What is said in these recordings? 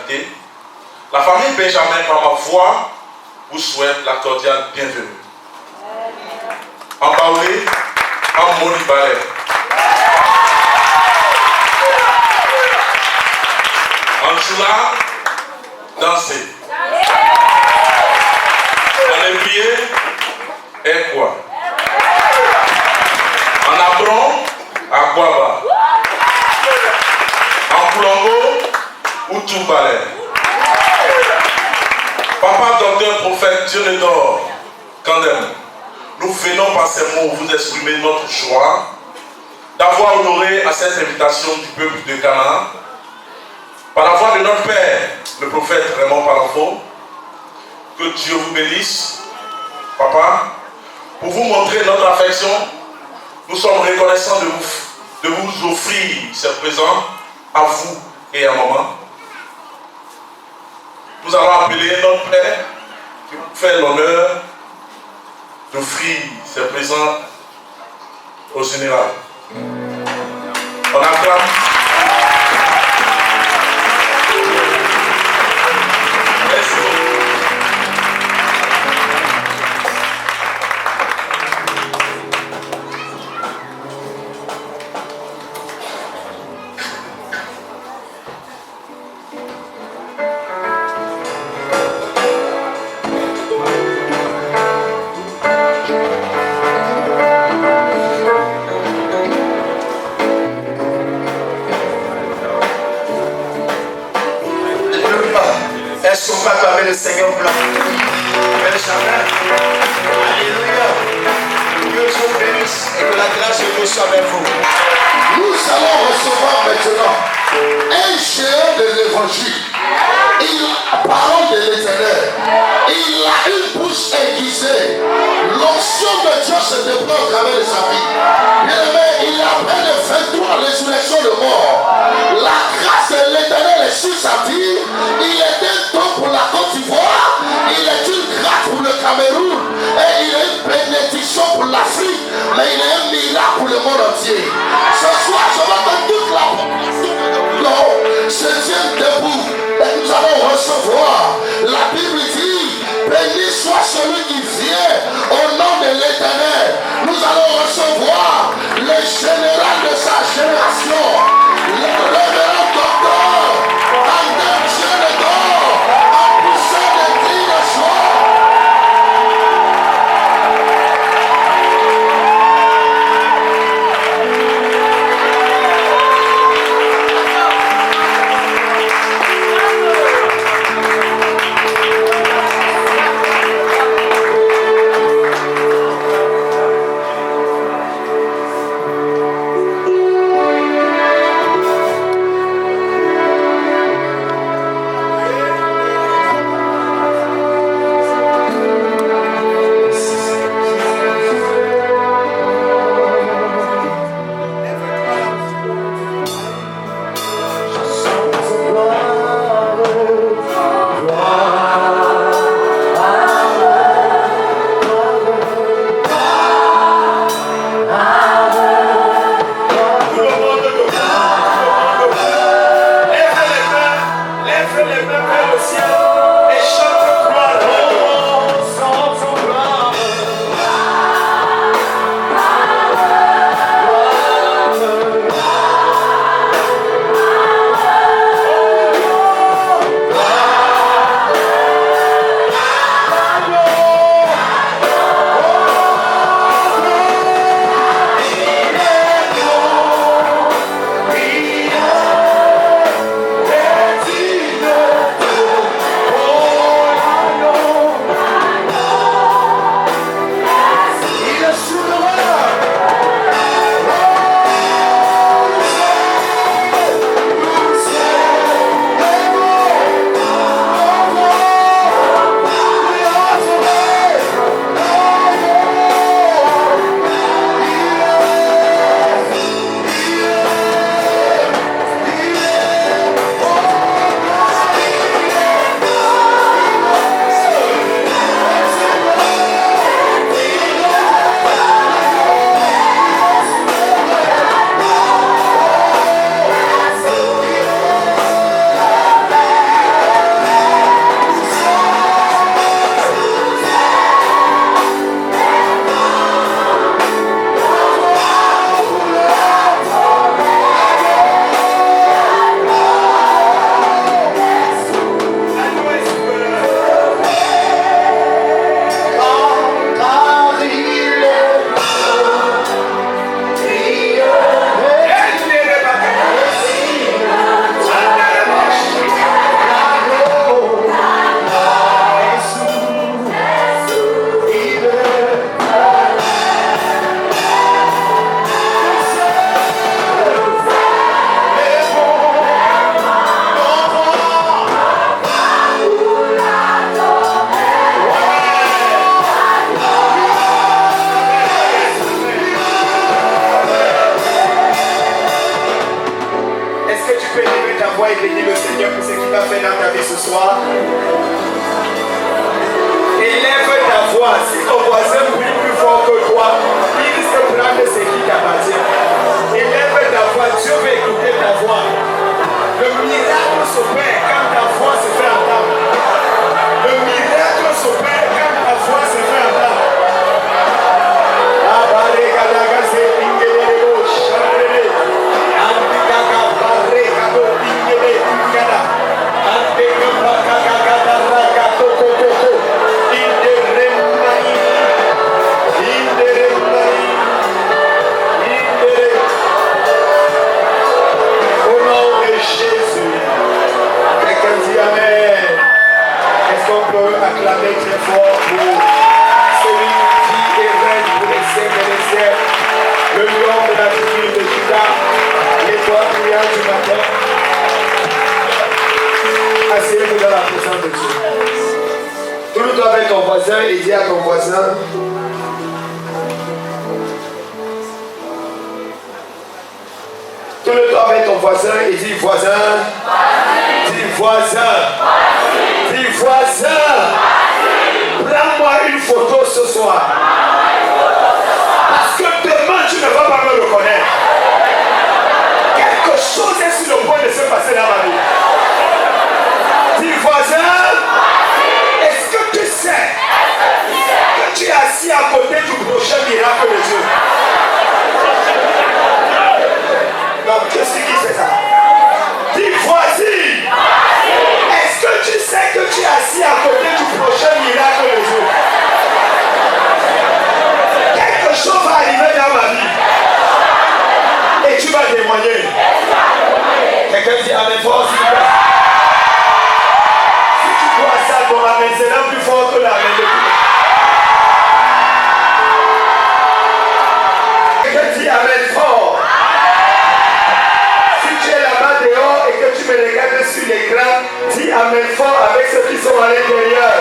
qualité. La famille Benjamin, par ma voix, vous souhaite la cordiale bienvenue. En Baoulé, en Molibalais. En Choula, danser. En Évier, et quoi? En Abron, à Guaba. En Koulongo, ou Toubalais. Papa, docteur, prophète, Dieu ne dort. Kandem, nous venons par ces mots vous exprimer notre joie d'avoir honoré à cette invitation du peuple de Ghana par la voix de notre Père, le prophète Raymond Palafo. Que Dieu vous bénisse, Papa. Pour vous montrer notre affection, nous sommes reconnaissants de vous offrir ce présent à vous et à maman. Nous allons appeler notre Père qui vous fait l'honneur d'offrir ce présent au général. On acclame. Merci beaucoup. Est-ce qu'on peut acclamer le Seigneur pour la Benjamin? Alléluia. Que Dieu vous bénisse et que la grâce de Dieu soit avec vous. Nous allons recevoir maintenant un géant de l'évangile. Il a la parole de l'Éternel. Il a une bouche aiguisée. L'onction de Dieu se déploie au travers de sa vie. Bien-aimé, il a près de 23 résurrections de mort. La grâce de l'Éternel est sur sa vie. Il est un don pour la Côte d'Ivoire. Il est une grâce pour le Cameroun. Et il est une bénédiction pour l'Afrique. Mais il est un miracle pour le monde entier. Ce soir, je vais te voix et bénis le Seigneur pour ce qu'il va faire dans ta vie ce soir. Élève ta voix. Si ton voisin prie plus fort que toi, il risque de prendre ce qui t'appartient. Élève ta voix. Dieu veut écouter ta voix. Le miracle s'opère quand ta voix se fait entendre. Le miracle s'opère quand ta voix se fait entendre. Acclamer très fort pour celui qui est règne pour les siècles et les siècles, le lion de la tribu de Judas, l'étoile brillante du matin. Asseyez-vous dans la présence de Dieu. Tourne-toi avec ton voisin et dis à ton voisin: tourne-toi avec ton voisin et dis: voisin, dis voisin. Dis voisin, prends-moi une photo ce soir. Parce que demain tu ne vas pas me reconnaître. Quelque chose est sur le point de se passer dans ma vie. Dis voisin, est-ce que tu sais que tu es assis à côté du prochain miracle de Dieu? Non, qu'est-ce qui fait ça? Dis voisin. Est-ce que tu sais que tu es assis à côté du prochain miracle de Dieu? Quelque chose va arriver dans ma vie. Et tu vas témoigner. Quelqu'un dit amen fort, s'il vous plaît. Si tu crois ça, ton amen sera plus fort que l'amen de Dieu. Quelqu'un dit amen fort. Si tu es là-bas dehors et que tu me regardes sur l'écran, dis amen fort avec ceux qui sont à l'intérieur.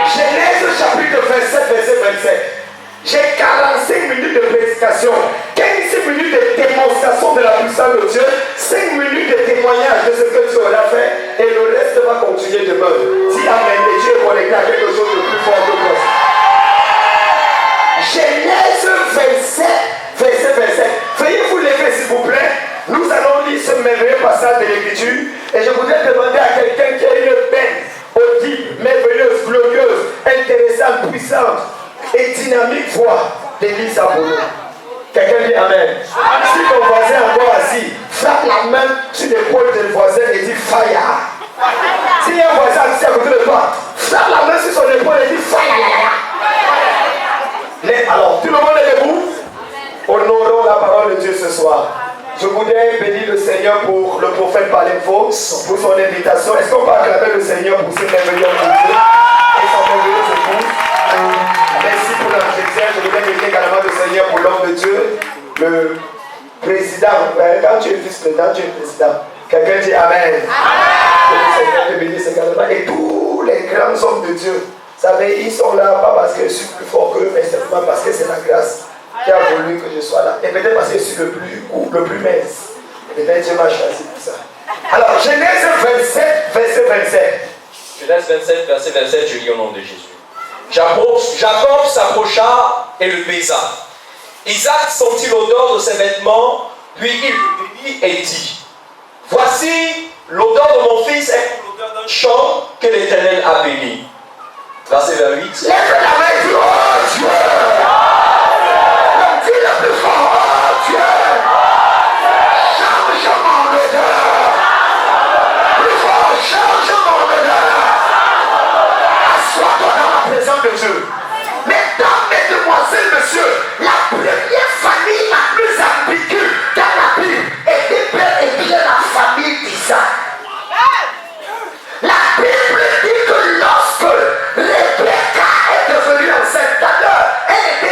Genèse chapitre 27, verset 27. J'ai 45 minutes de prédication, 15 minutes de démonstration de la puissance de Dieu, 5 minutes de témoignage de ce que Dieu aura fait, et le reste va continuer demain. Dis amen et Dieu est connecté à quelque chose de plus fort que toi. Genèse 27, verset 27. Veuillez vous lever s'il vous plaît. Nous allons lire ce merveilleux passage de l'Écriture et je voudrais demander à quelqu'un qui a une peine audible, merveilleuse, glorieuse, intéressante, puissante et dynamique voix de lire ça pour nous. Quelqu'un dit amen. Si ton voisin est encore assis, frappe la main sur l'épaule de voisin et dit fire. Si il y a un voisin assis à côté de toi, frappe la main sur son épaule et dit fire. Alors, tout le monde est debout. Honorons la parole de Dieu ce soir. Je voudrais bénir le Seigneur pour le prophète Palemfo, pour son invitation. Est-ce qu'on peut acclamer le Seigneur pour ce merveilleux Dieu et son merveilleux épouse? Merci pour l'entretien. Je voudrais bénir également le Seigneur pour l'homme de Dieu, le président. Quand tu es vice-président, tu es président. Quelqu'un dit amen. Que le Seigneur te bénisse également. Et tous les grands hommes de Dieu, vous savez, ils sont là, pas parce que je suis plus fort qu'eux, mais simplement parce que c'est la grâce qui a voulu que je sois là. Et peut-être parce que je suis le plus court, le plus mince. Et peut-être Dieu m'a choisi pour ça. Alors, Genèse 27, verset 27. Genèse 27, verset 27, je lis au nom de Jésus. Jacob s'approcha et le baisa. Isaac sentit l'odeur de ses vêtements, puis il le bénit et dit: voici, l'odeur de mon fils est l'odeur d'un champ que l'Éternel a béni. Verset 28. Lève la main et dis: oh Dieu! Dis le plus fort: oh Dieu! Change mon odeur! Plus fort, change mon odeur! Assois-toi dans la présence de Dieu. Mesdames, mesdemoiselles, messieurs, la première famille la plus ambiguë dans la Bible était bel et bien la famille d'Isaac. La Bible dit que lorsque Rebecca est devenue enceinte, d'ailleurs, elle était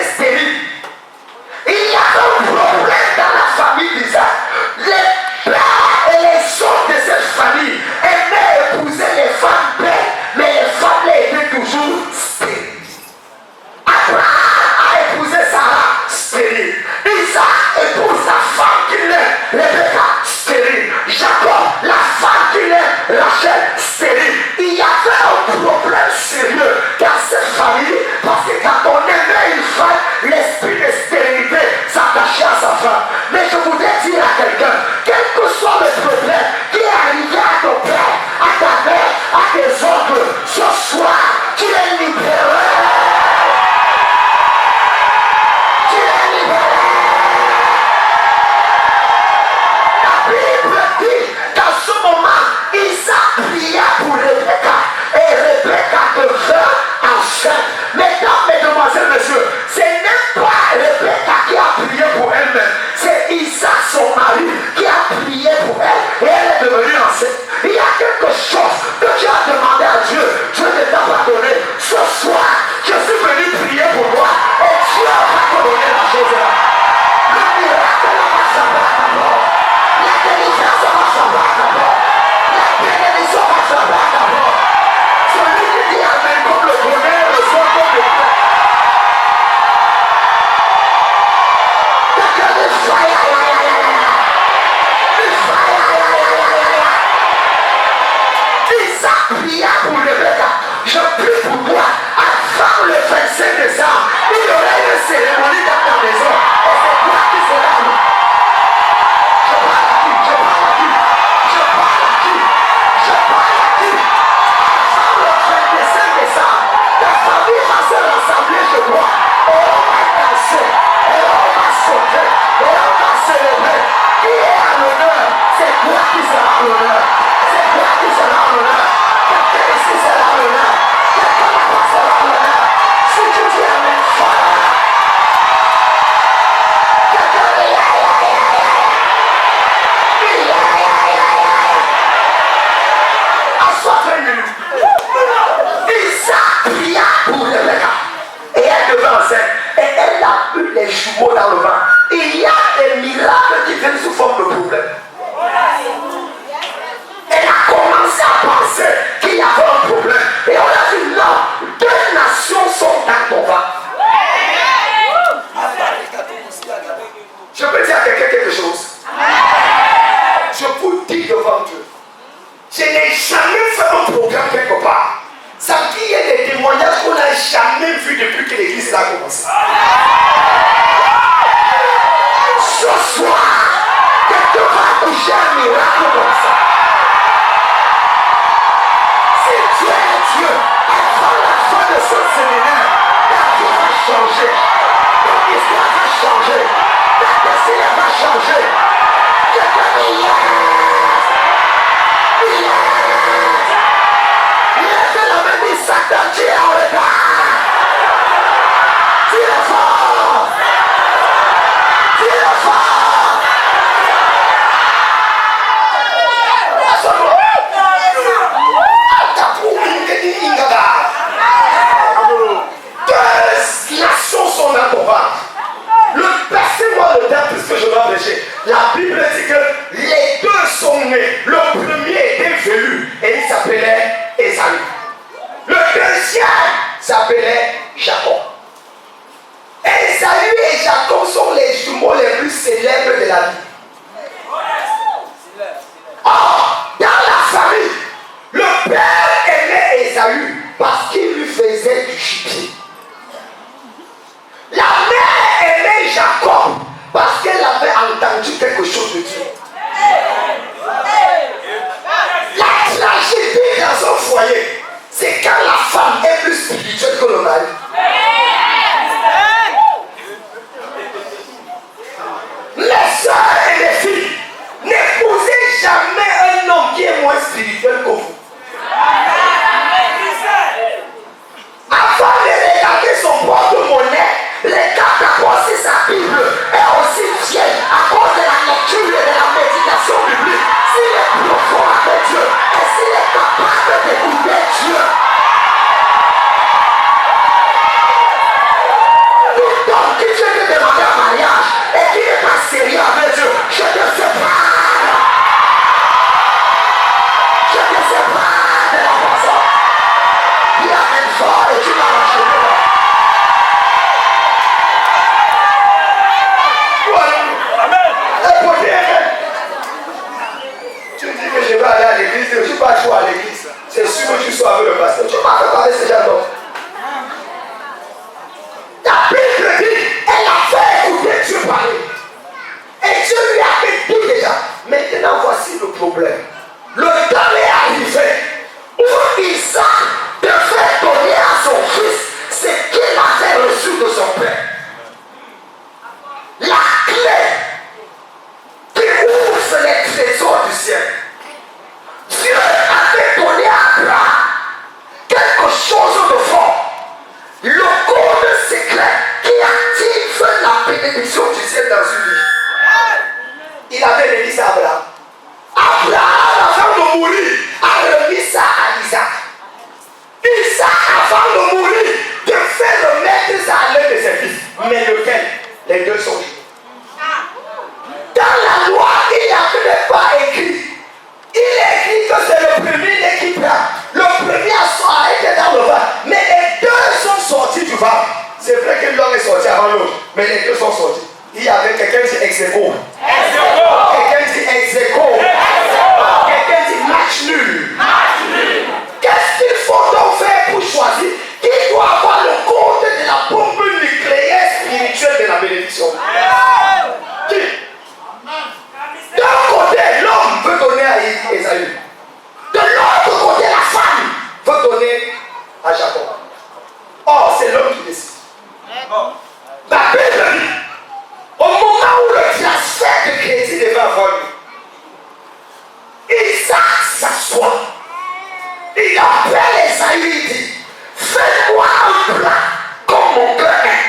son mari qui a prié pour elle et elle est devenue enceinte. Il y a quelque chose que tu as demandé à Dieu. Dieu ne t'a pas donné. Ce soir, je suis venu prier pour toi et Dieu va te donner la chose là. Le miracle va s'abattre d'abord. La délivrance va s'abattre d'abord. La bénédiction va s'abattre d'abord. Celui qui dit Amen comme le bonheur reçoit comme le pain. Isaac pria pour Rebecca. Je prie pour toi. Avant le 25 décembre, il y aurait une cérémonie dans ta maison. Et c'est toi qui seras là. Je parle à qui? Je parle à qui? Je parle à qui? Je parle à qui? Avant le 25 décembre, ta famille va se rassembler chez toi. Et on va danser. Et on va sauter. Et on va célébrer. Qui est à l'honneur? C'est toi qui seras à l'honneur. C'est toi qui seras à l'honneur. Quelqu'un ici sera à l'honneur. Quelqu'un là-bas sera à l'honneur. Si tu dis Amen, fort. Quelqu'un dit Assois 20 minutes. Isaac pria pour Rebecca. Et elle devint enceinte. Et elle a eu les jumeaux dans le ventre. Il y a des miracles qui viennent sous forme de problème. Elle a commencé à penser qu'il y avait un problème. Et on a dit non, 2 nations sont dans ton ventre. Je peux dire à quelqu'un quelque chose. Je vous dis devant Dieu. Je n'ai jamais fait un programme quelque part. Ça dit qu'il y a des témoignages qu'on n'a jamais vus depuis que l'église a commencé. Ce soir, quelqu'un va toucher un miracle comme ça. Si Dieu est Dieu, avant la fin de ce séminaire, ta vie va changer. Ton histoire va changer. Ta destinée va changer. Quelqu'un dit lève la main, dit Satan, tu es en retard. Tu es fort. Tu es fort. Deux nations sont dans ton ventre. Passez-moi le terme puisque je dois prêcher. La Bible dit que les deux sont nés. Le premier était velu et il s'appelait Ésaü. Le deuxième s'appelait Jacob. Ésaü et Jacob sont les jumeaux les plus célèbres de la vie. Or, dans la famille, le père aimait Ésaü parce qu'il lui faisait du gibier. La mère aimait Jacob parce qu'elle avait entendu quelque chose de Dieu. La tragédie dans un foyer, c'est quand la femme est plus spirituelle que le mari. Les soeurs et les filles, n'épousez jamais un homme qui est moins spirituel que vous. Avant de regarder son porte-monnaie, regarde d'abord si sa Bible est aussi vieille à cause de la lecture et de la méditation biblique. S'il est profond avec Dieu et s'il est capable d'écouter Dieu. Tout homme qui vient te demander un mariage et qui n'est pas sérieux avec Dieu, je te sépare. Je te sépare de la personne. Il a un fort et tu vas l'acheter. Tu dis que je vais aller à l'église, je ne suis pas toujours à l'église. C'est sûr que tu sois avec le pasteur. Tu m'as fait parler de ce genre d'homme. La Bible dit, elle a fait écouter Dieu parler. Et Dieu lui a dit déjà. Maintenant, voici le problème. Le temps est arrivé où Isaac devait donner à son fils ce qu'il avait reçu de son père. La clé qui ouvre les trésors du ciel. Dieu avait donné à Abraham quelque chose de fort. Le code secret qui active la bénédiction du ciel dans une vie. avait remis ça à Abraham. Abraham, avant de mourir, a remis ça à Isaac. Isaac, avant de mourir, de faire remettre ça à l'un de ses fils. Mais lequel? Les deux sont juifs. Dans la loi, il n'y avait pas écrit. Il est écrit que c'est le premier qui prend. Le premier a été dans le ventre. Mais les deux sont sortis du ventre. C'est vrai que l'homme est sorti avant l'autre. Mais les deux sont sortis. Il y avait quelqu'un qui dit ex-aequo. Quelqu'un dit ex-aequo. Quelqu'un dit match nul. Qu'est-ce qu'il faut donc faire pour choisir qui doit avoir le compte de la bombe nucléaire spirituelle de la bénédiction? Qui? D'un côté, l'homme veut donner à Esaü. De l'autre côté, la femme veut donner à Jacob. Or, c'est l'homme qui décide. La Bible dit, au moment où le transfert de crédit devait avoir lieu, Isaac s'assoit. Il appelle Esaü, il dit, fais-moi un plat comme mon cœur est,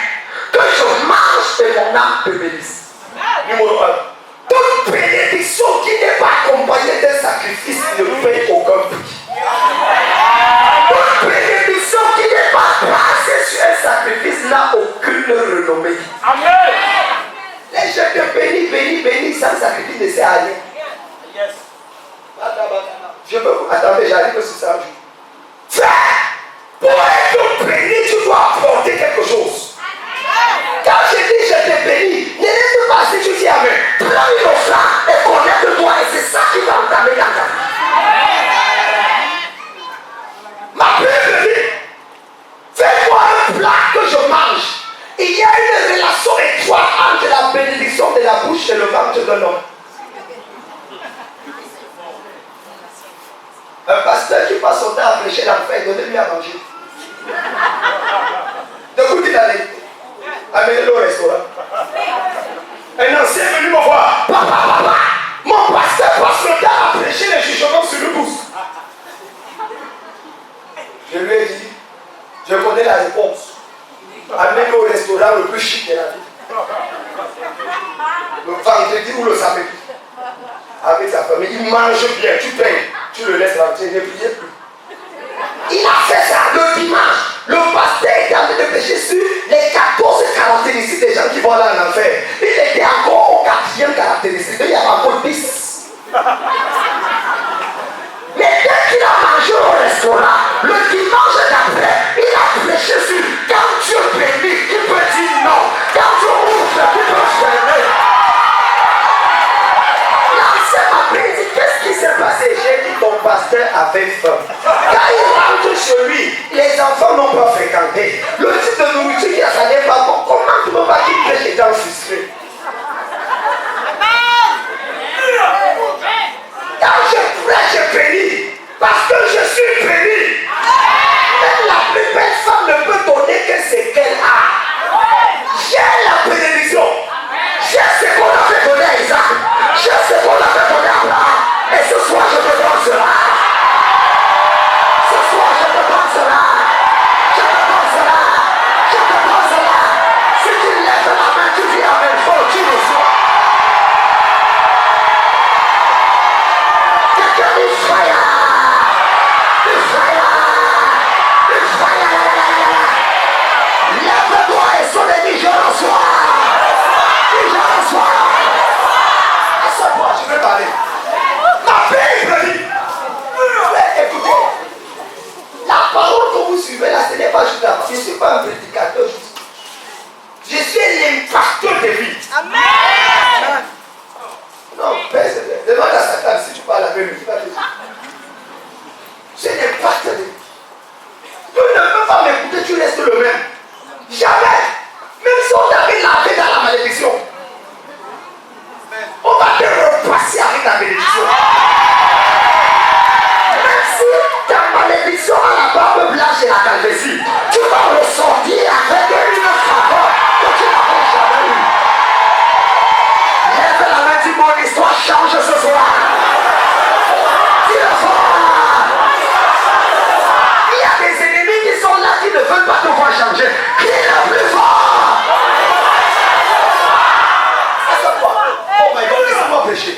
que je mange et mon âme te bénisse. Numéro 1. Toute bénédiction qui n'est pas accompagnée d'un sacrifice ne paye aucun prix. Toute bénédiction qui n'est pas basée sur un sacrifice n'a aucune renommée. Amen. Les gens te bénis sans sacrifice ne sert à rien. Yes. Je veux vous attendre, j'arrive que c'est ça un jour. Frère, pour être béni, tu dois apporter quelque chose. Quand je dis je te bénis, ne laisse pas si tu dis amen. Prends une offrande et connecte-toi et c'est ça qui va entamer dans ta vie. Ma Bible dit, fais-moi un plat que je mange. Il y a une relation étroite entre la bénédiction de la bouche et le ventre d'un homme. Un pasteur qui passe son temps à prêcher l'enfer, donnez-lui à manger. De coup, il a dit, amenez-le au restaurant. Un ancien est venu me voir. Papa, mon pasteur passe le temps à prêcher les jugements sur le pouce. Je lui ai dit, je connais la réponse. Amenez-le au restaurant le plus chic de la vie. Le vendredi ou le samedi. Avec sa famille, il mange bien, tu payes. Tu le laisses rentrer, ne priez plus. Il a fait ça le dimanche. Le pasteur était en train de prêcher sur les 14 caractéristiques des gens qui vont aller en enfer. Il était encore au 4e caractéristique. Il y avait encore 10. Mais dès qu'il a mangé au restaurant, le dimanche d'après, il a prêché sur quand Dieu bénit, tu peux dire non. Quand Dieu ouvre, tu peux fermer. Qu'est-ce qui s'est passé? J'ai dit ton pasteur avait faim. Quand il rentre chez lui, les enfants n'ont pas fréquenté. Le type de nourriture qui a ça n'est pas bon. Comment tu peux pas qu'il prêche les gens frustrés? Quand je prêche, je bénis. Parce que je suis béni. Même la plus belle femme ne peut donner que ce qu'elle a. J'ai la bénédiction. J'ai ce qu'on a fait donner à Isaac. J'ai ce qu'on a fait donner à Abraham. Et ce soir, je te donne cela. Ce soir, je te donne cela. Je te donne cela. Je te donne cela. Si tu lèves la main, tu dis amen. Faut tu le sois. Quelqu'un dit fire. Du fire. Du fire. Lève-toi et son ennemi, je reçois. Et je reçois. Je vais parler. Ma Bible dit, écoutez, la parole que vous suivez là, ce n'est pas juste la parole. Je ne suis pas un prédicateur juste. Je suis l'impacteur de vie. Amen. Non, Père, demande à Satan si tu parles avec lui. Il va te dire. C'est l'impacteur de vie. Tu ne peux pas m'écouter, tu restes le même. Jamais. Même si on t'avait lavé dans la malédiction. On va te repasser avec la bénédiction. Même si ta malédiction a la barbe blanche et la calvétie, tu vas ressortir avec une faveur que tu n'avais jamais eue. Lève la main, dis mon histoire change ce soir. Dis-le fort. Il y a des ennemis qui sont là qui ne veulent pas te voir changer. Qui est le plus fort? Oh my God, laissez-moi prêcher.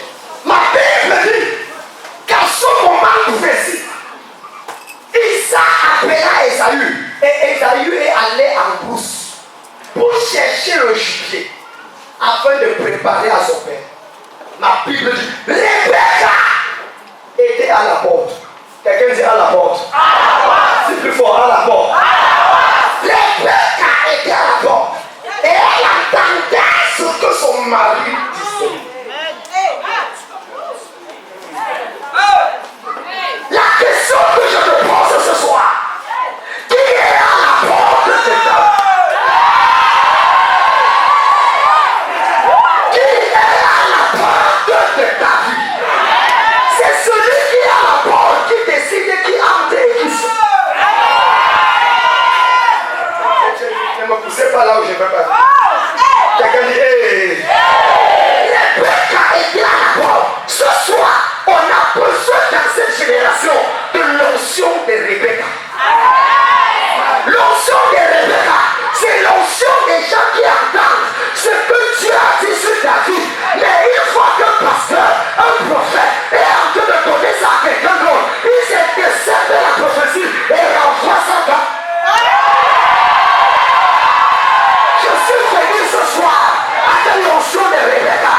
Ma Bible dit, Rebecca était à la porte. Quelqu'un dit à la porte. C'est plus fort, à la porte. Rebecca était à la porte. Et elle entendait ce que son mari disait. La question que je te pose ce soir, qui est à la porte de cette dame? Qui est à la porte de ta vie? C'est celui qui est à la porte qui décide qui entre et qui sort. Ne me poussez pas là où je ne veux pas. Quelqu'un dit, hey. Rebecca était à la porte. Ce soir, on a besoin dans cette génération de l'onction de Rebecca. L'onction de Rebecca, c'est l'onction des gens qui entendent ce que Dieu a dit sur ta vie. Mais une fois qu'un pasteur, un prophète est en train de donner ça à quelqu'un d'autre, il s'est décerné la prophétie et renvoie ça dans. Je suis venu ce soir avec l'onction de Rebecca.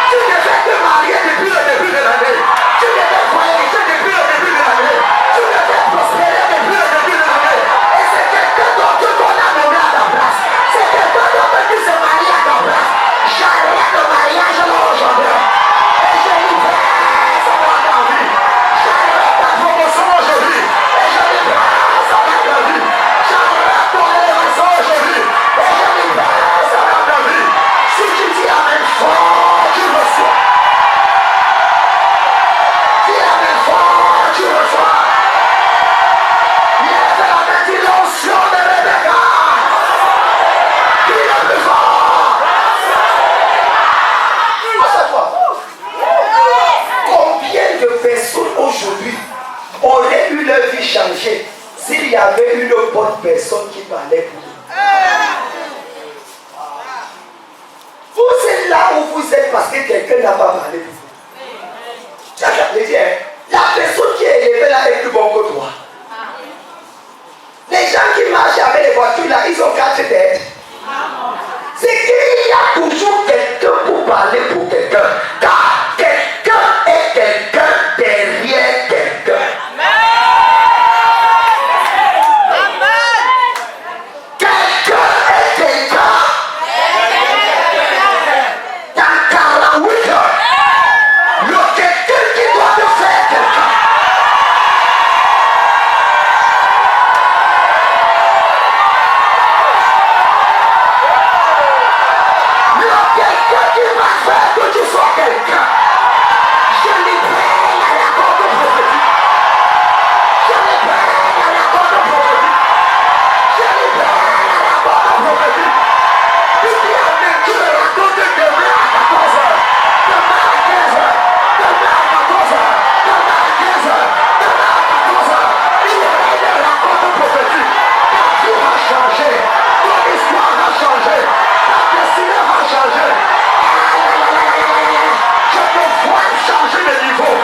Tu devais te marier depuis le début de l'année. Tu devais voyager depuis le début de l'année. Tu devais prospérer depuis le début de l'année. Et c'est quelqu'un d'autre qu'on a nommé à ta place. C'est quelqu'un d'autre qui se marie à ta place. J'arrête le mariage là aujourd'hui. Et je libère son ta vie. J'arrête ta promotion aujourd'hui. Et je libère son ta vie. J'arrête ton élévation aujourd'hui. Et je libère son ta vie. Si tu dis amen fort, tu reçois. Dis amen fort, tu reçois. Lève la main, dis l'onction de Rebecca. Dis le plus fort. À chaque fois. Combien de personnes aujourd'hui auraient eu leur vie changée s'il y avait une bonne personne qui parlait pour eux? Vous êtes là où vous êtes parce que quelqu'un n'a pas parlé pour vous. Tu as dit, hein? La personne qui est élevée là est plus bonne que toi. Les gens qui marchent avec les voitures là, ils ont 4 têtes. C'est qu'il y a toujours quelqu'un pour parler pour quelqu'un. Car quelqu'un est quelqu'un derrière quelqu'un. Quelqu'un est quelqu'un. Dans 48 heures, il y a quelqu'un qui doit te faire quelqu'un. Il y a quelqu'un qui va faire que tu sois quelqu'un. Je libère la corde prophétique. Je libère la corde prophétique. Je libère la corde prophétique. Tu dis amen, tu me racontes demain à 14h. Demain à 15h. Demain à 14h. Demain à 15h. Demain à 14h. Il y aura une rencontre prophétique. Ta vie va changer. Ton histoire va changer. Ta destinée va changer. Je te vois changer de niveau.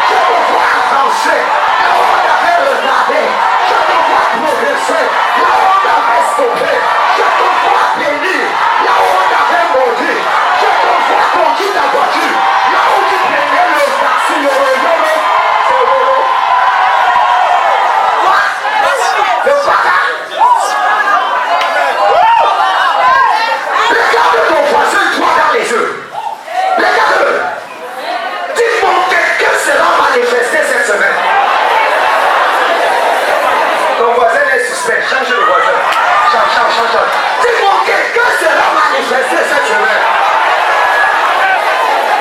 Je te vois avancer. Là où on avait regardé. Je te vois progresser. Là où on avait stoppé. Je te vois bénir. Là où on avait maudit. Je te vois conduire ta voiture. Là où tu prenais le taxi, le yolo. C'est yolo. Quoi? Le baka. Regarde ton voisin, toi dans les yeux. Regarde-le. Dis-moi, quelqu'un sera manifesté cette semaine. Ton voisin est suspect. Change le voisin. Change. Dis-moi, quelqu'un sera manifesté cette semaine.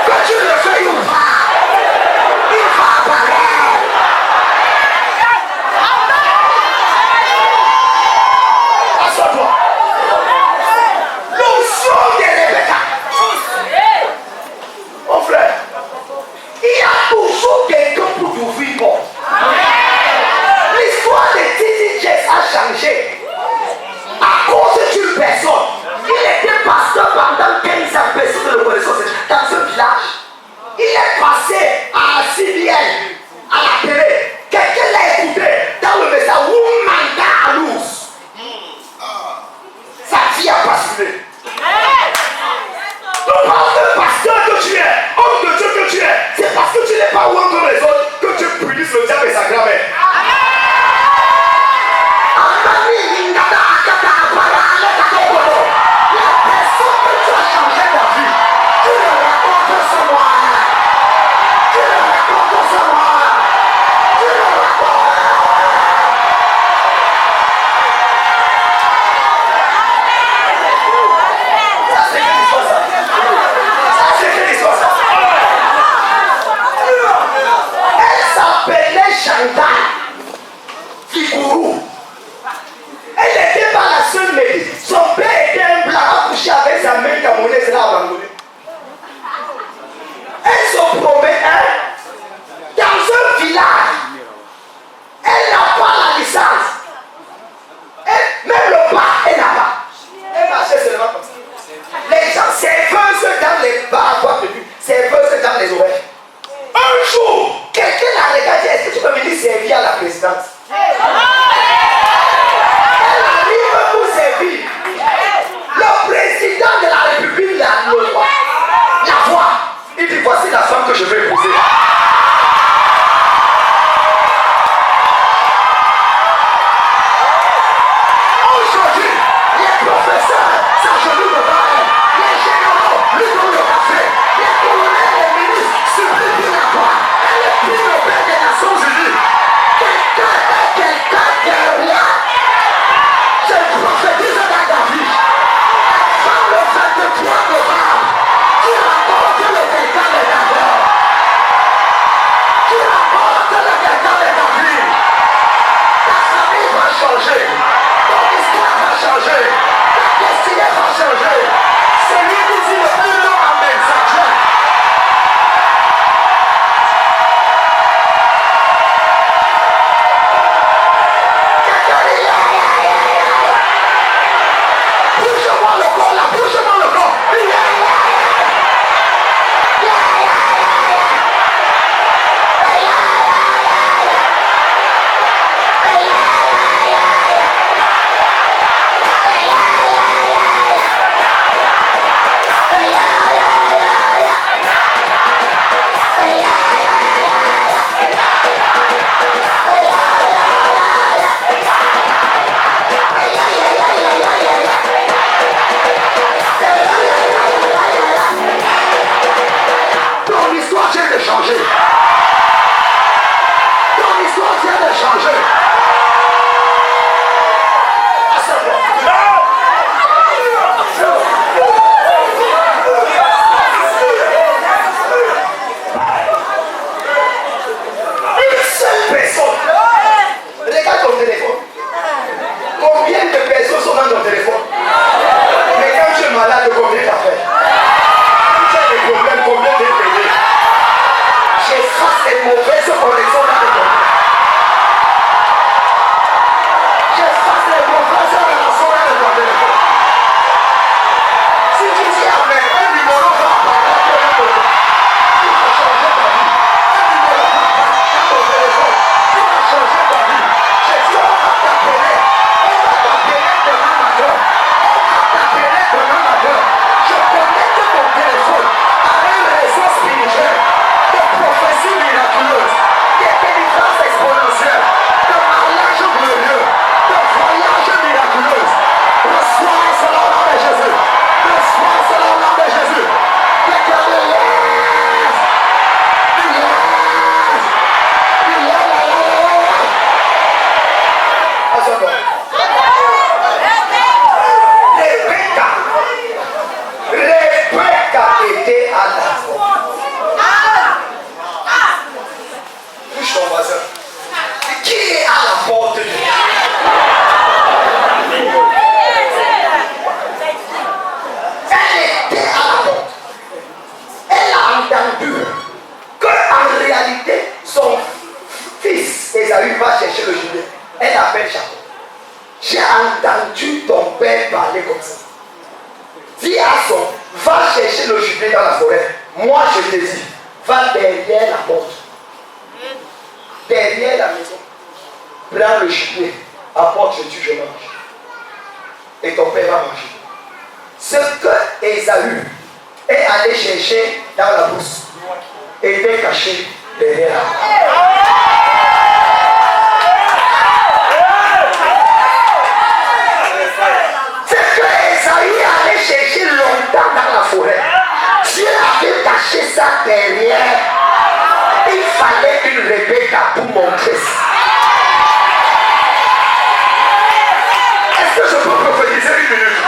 Que tu le fais ou pas, il va apparaître. Assois-toi. L'onction de Rebecca. Mon frère, il y a toujours quelqu'un pour t'ouvrir porte. L'histoire de Titi Jess a changé à cause d'une personne. Il était pasteur pendant 15 ans, personne ne le connaissait dans un village. Il est passé à Silienne, à la télé. Quelqu'un l'a écouté dans le message Woman à loose. Sa vie a basculé. Tu parles de pasteur que tu es, homme de les oreilles. Un jour, quelqu'un l'a regardé, est-ce que tu peux venir servir à la présidente? Elle arrive pour servir. Le président de la République la voit. Il dit, voici la femme que je vais épouser. Aujourd'hui, les professeurs s'agenouillent devant elle. Les généraux lui donnent le café. Les colonels, les ministres supplient la voix. Elle est prix Nobel des Nations Unies. Quelqu'un derrière. Je prophétise dans ta vie. Avant le 23 novembre, qui rapporte le quelqu'un de ta vie. Qui rapporte le quelqu'un de ta vie. Ta famille va changer. Ton histoire va changer. Ta destinée va changer. Celui qui dit le plus long amen, ça tient. Bouge-moi le corps là, bouge-moi le corps. Ton histoire vient de changer. Ton histoire vient de changer. Une seule personne. Regarde ton téléphone. Combien de personnes sont dans ton téléphone? Mais quand tu es malade, combien t'as fait? Quand tu as des problèmes, combien t'es payé? J'efface les mauvaises connexions dans le monde. J'efface les mauvaises relations dans le monde. Si tu dis amen, un numéro va apparaître dans ton téléphone. Il va changer ta vie. Un numéro va apparaître dans ton téléphone. Il va changer ta vie. Je dis, on va t'appeler. On va t'appeler demain matin. On va t'appeler demain matin. Je connecte ton téléphone à un réseau spirituel de prophéties miraculeuses, de délivrances exponentielles, de mariages glorieux, de voyages miraculeux. Reçois selon le nom de Jésus. Reçois selon le nom de Jésus. Déclarez yes. Rebecca était à la porte. Touche ton voisin. Qui est à la porte de Dieu? Elle était à la porte. Elle a entendu qu'en réalité, son fils Esaü va chercher le jubilé. Elle appelle Jacob. J'ai entendu ton père parler comme ça. Dis à son, va chercher le jubilé dans la forêt. Moi je te dis, va derrière la porte. Derrière la maison. Prends le jubilé. Apporte, je tue, je mange. Et ton père va manger. Ce que Esaü est allé chercher dans la bourse était caché derrière la porte. C'est que Esaü allait chercher longtemps dans la forêt. Dieu avait caché ça derrière. Il fallait une Rebecca pour montrer ça. Est-ce que je peux prophétiser une minute?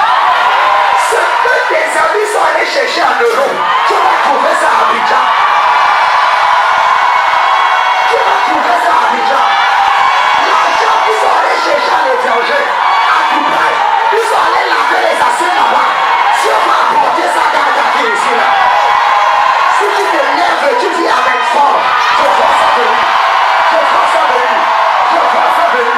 Ce que tes amis sont allés chercher en Europe, tu vas trouver ça à Abidjan. Tu vas trouver ça à Abidjan. L'argent qu'ils sont allés chercher à l'étranger, à Dubaï, ils sont allés laver les assiettes là-bas. Si on va apporter ça dans ta vie ici là. Si tu te lèves, tu dis avec fort, je vois ça venir. Je vois ça venir. Je vois ça venir.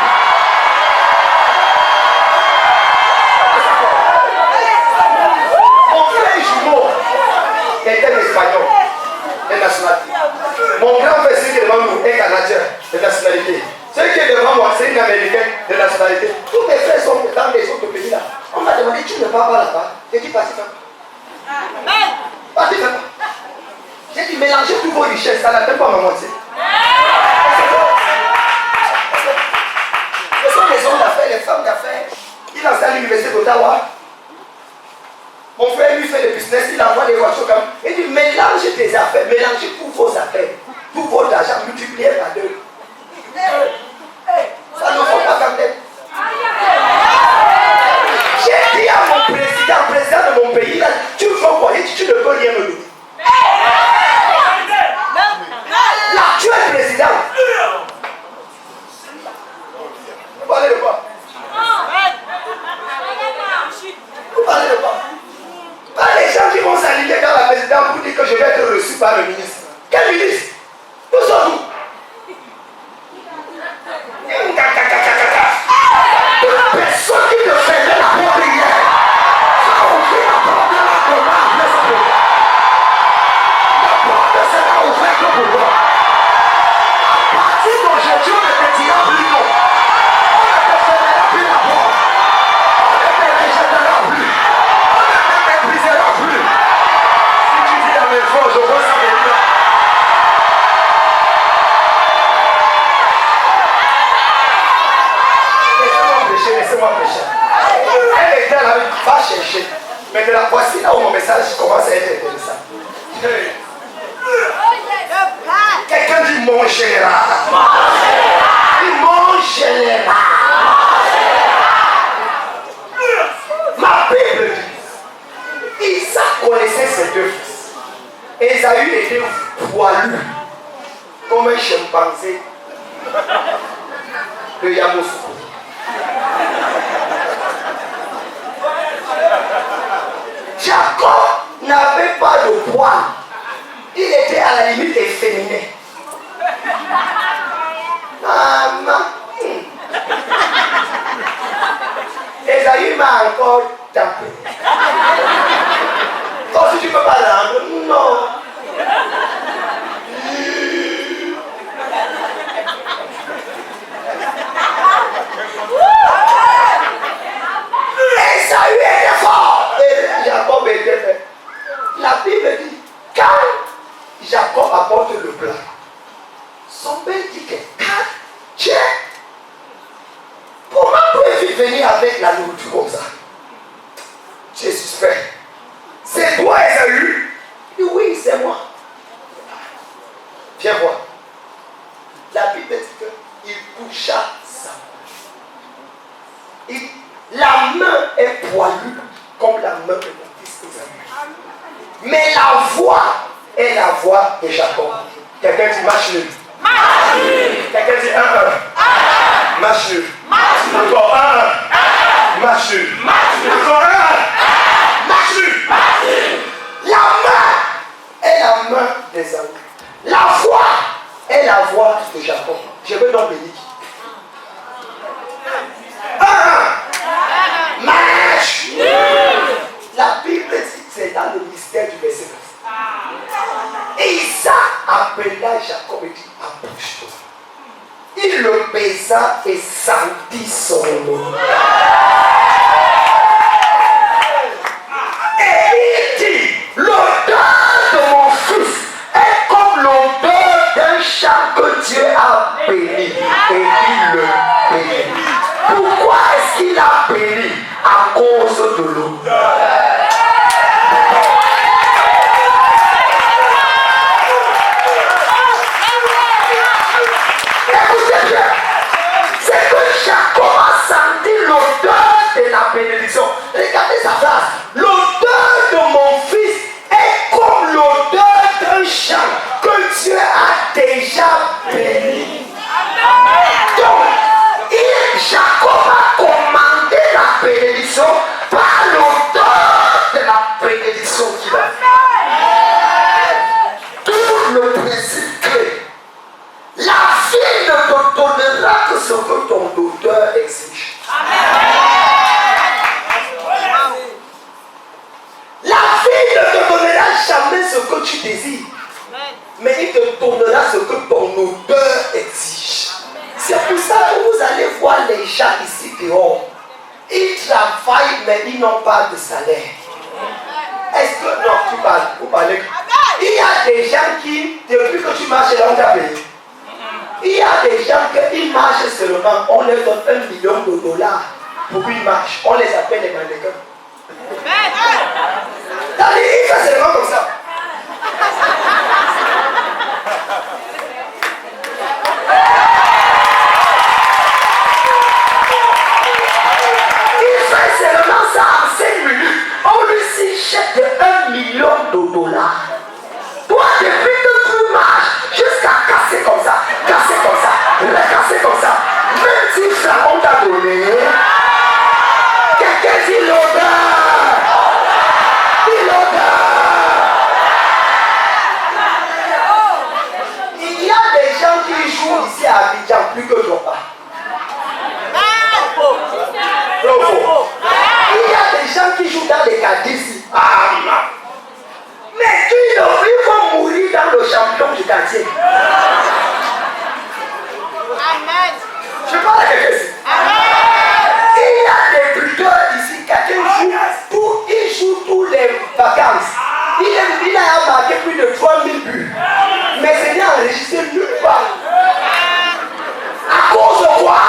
On fait un jumeau. nationalité. Mon grand frère, celui qui est devant nous, est canadien de nationalité. Celui qui est devant moi, c'est une américaine de nationalité. Tous mes frères sont dans les autres pays là. On m'a demandé, tu ne pars pas là-bas. J'ai dit, parti faire quoi? Parti faire quoi? J'ai dit, mélangez tous vos richesses, ça n'atteint pas ma moitié. Ce sont les hommes d'affaires, les femmes d'affaires. Il enseigne à l'université d'Ottawa. Mon frère lui fait le business, il envoie des voitures comme. Il dit, mélangez tes affaires, mélangez tous vos affaires, tout votre argent, multipliez par deux. Ça ne faut pas comme tel. J'ai dit à mon président de mon pays, là, tu veux quoi? Il dit, tu ne peux rien me donner. L'actuel président. Vous parlez de quoi? Vous parlez de quoi? Pas les gens qui vont s'aligner dans la présidence pour dire que je vais être reçu par le ministre. Quel ministre? Nous sommes où? Personne qui ne fait la porte hier. Ça ouvre la porte de la commande. La porte sera ouverte pour toi. À partir d'aujourd'hui, on ne te dira plus non. On ne te fermera plus la porte. On ne te rejettera plus. On ne te méprisera plus. Si tu dis la même fois, je vois ça venir. Laissez-moi prêcher. Elle était là, va chercher. Maintenant, voici là où mon message commence à être intéressant. Quelqu'un dit mon général. Mon général. Ma Bible dit, Isaac connaissait ses deux fils. Esaü était poilu comme un chimpanzé de Yamoussoukro. Jacob n'avait pas de poids. Il était à la limite efféminé. Maman. Esaü m'a encore tapé. Toi si tu peux pas rendre, non. Esaü était fort. Et Jacob était fait. La Bible dit, quand Jacob apporte le plat, son père dit que tiens, comment peux-tu venir avec la nourriture comme ça? Tu es suspect. C'est toi Esaü? Il dit oui, c'est moi. Viens voir. La Bible dit qu'il coucha sa main. La main est poilue comme la main de mon fils Esaü. Mais la voix est la voix de Jacob. Quelqu'un dit marche nul. Quelqu'un dit 1-1. Marche nul. Encore 1-1. Marche nul. Encore 1-1. Marche nul. La main est la main d'Esaü. La voix est la voix de Jacob. Je veux donc bénir. 1-1. Marche. La Bible dit que c'est dans le mystère du verset 9. Et Isaac appela Jacob et dit, approche-toi. Il le baisa et sentit son nom. Et il dit, l'odeur de mon fils est comme l'odeur d'un champ que Dieu a béni. Et il le bénit. Pourquoi est-ce qu'il a béni? À cause de l'odeur. Écoutez bien, c'est que Jacob a senti l'odeur de la bénédiction. Regardez sa phrase. L'odeur de mon fils est comme l'odeur d'un champ que Dieu a déjà béni. Donc, Jacob a commandé la bénédiction par l'odeur de la bénédiction qu'il a fait. Tout le principe que la vie ne te donnera que ce que ton odeur exige. La vie ne te donnera jamais ce que tu désires, mais il te donnera ce que ton odeur exige. C'est pour ça que vous allez voir les gens ici dehors. Ils travaillent, mais ils n'ont pas de salaire. Est-ce que... Non, tu parles, vous parlez. Il y a des gens qui, depuis que tu marches là, on t'a payé. Il y a des gens qui marchent seulement, on leur donne $1 million pour une marche. On les appelle les mannequins. Il fait seulement comme ça. Il fait seulement ça en 5 minutes. On lui chèque de $1 million. Toi, depuis que tu marches, jusqu'à casser comme ça, recasser comme ça, même si ça on t'a donné, quelqu'un dit l'odeur. Dis l'odeur. Il y a des gens qui jouent ici à Abidjan plus que Jopa. Il y a des gens qui jouent dans les Cadiz. Mais ils vont mourir dans le champion du quartier. Amen. Je parle à quelqu'un ici. Il y a des brûleurs ici, quelqu'un joue tous les vacances. Il a marqué plus de 3000 buts. Mais ce n'est enregistré nulle part. À cause de quoi?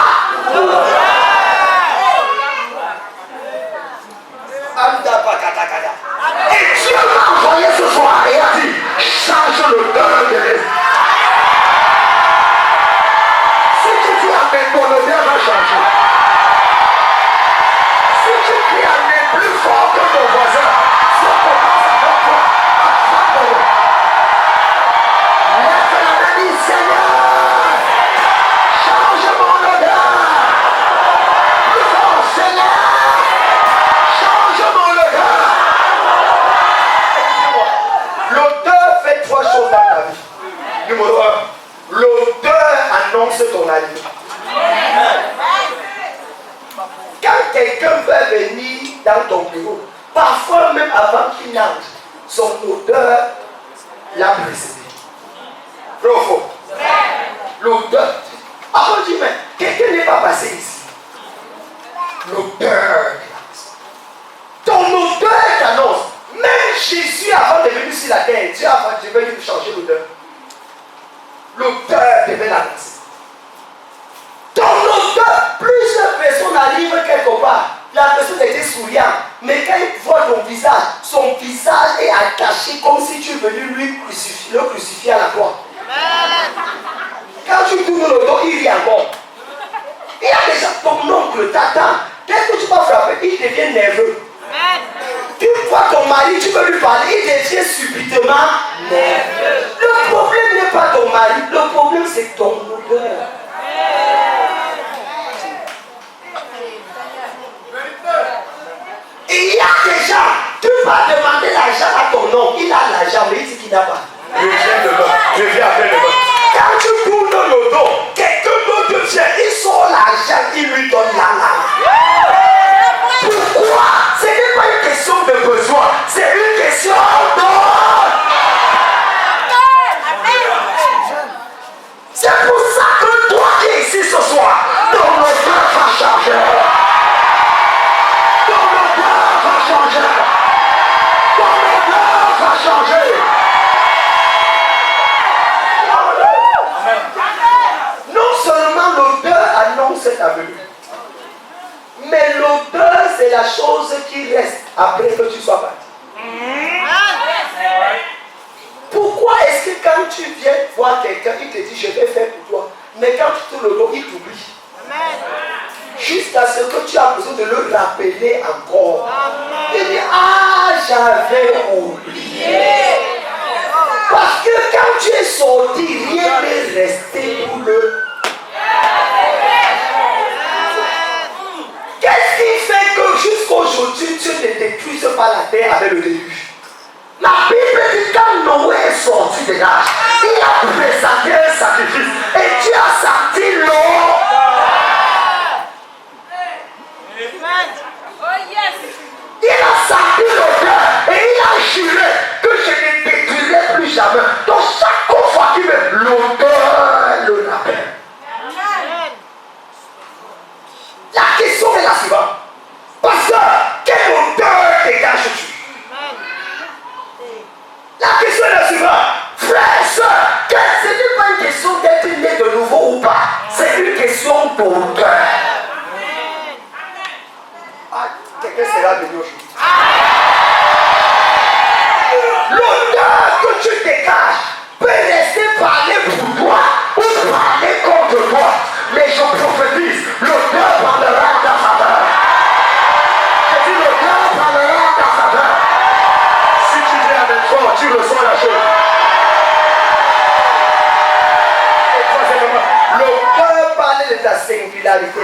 Et Dieu m'a envoyé ce soir et a dit, change l'odeur de l'esprit. Si tu dis amen, ton odeur va changer. Si tu dis amen plus fort que ton voisin, ça commence avec toi à prendre. Lève la main, dis Seigneur, change mon odeur. Plus fort, Seigneur, change mon odeur. L'odeur fait 3 choses dans ta vie. Numéro 1, l'odeur annonce ton allié. Quand quelqu'un veut venir dans ton bureau, parfois même avant qu'il n'entre, son odeur l'a précédé. Vrai ou faux? L'odeur. Après, on dit, mais quelqu'un n'est pas passé ici. L'odeur. Ton odeur t'annonce. Même Jésus, avant de venir sur la terre, Dieu a dit, je vais lui changer l'odeur. L'odeur devait l'annoncer. Ton odeur, plusieurs personnes arrivent quelque part. La personne était souriante. Mais quand il voit ton visage, son visage est attaché comme si tu venais le crucifier à la croix. Quand tu tournes le dos, il rit encore. Il y a déjà ton oncle t'attend. Dès que tu vas frapper, il devient nerveux. Tu vois ton mari, tu peux lui parler, il devient subitement nerveux. Le problème n'est pas ton mari, le problème c'est ton odeur. Et il y a des gens, tu vas demander l'argent à ton oncle, il a l'argent, mais il dit qu'il n'a pas. Reviens après le bain. Quand tu tournes le dos, quelqu'un d'autre vient, il sort l'argent, il lui donne la langue. Pourquoi? Ce n'est pas une question de besoin, c'est une question d'ordre. C'est pour ça que toi qui es ici ce soir, ton odeur va changer. Ton odeur va changer. Ton odeur va changer. Non seulement l'odeur annonce ta venue, mais l'odeur, c'est la chose qui reste après que tu sois parti. Pourquoi est-ce que quand tu viens voir quelqu'un, il te dit je vais faire pour toi, mais quand tu tournes le dos, il t'oublie. Jusqu'à ce que tu as besoin de le rappeler encore. Il dit ah, j'avais oublié. Parce que quand tu es sorti, rien n'est resté pour le. Qu'est-ce qui fait que jusqu'aujourd'hui tu ne t'épuises pas la terre avec le déluge? La Bible dit quand Noé est sorti de l'âge, il a présenté un sacrifice et tu as sorti l'eau. Il a sorti l'odeur et il a juré que je ne détruirai plus jamais. Donc chaque la singularité.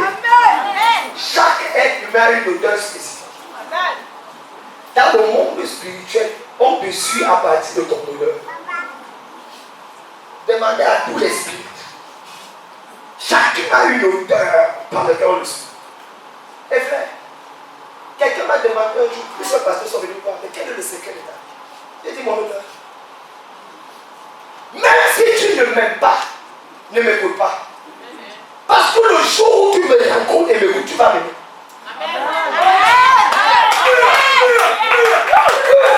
Chaque être humain a une odeur spécifique. Dans le monde spirituel, on te suit à partir de ton odeur. Demandez à tous les spirites. Chacun a une odeur par laquelle on le suit. Et frère, quelqu'un m'a demandé un jour, plusieurs pasteurs sont venus voir, mais quel est le secret de ta vie? J'ai dit mon odeur. Même si tu ne m'aimes pas, ne m'écoute pas. Parce que le jour où tu me rencontres et m'écoutes, tu vas m'aimer. Tu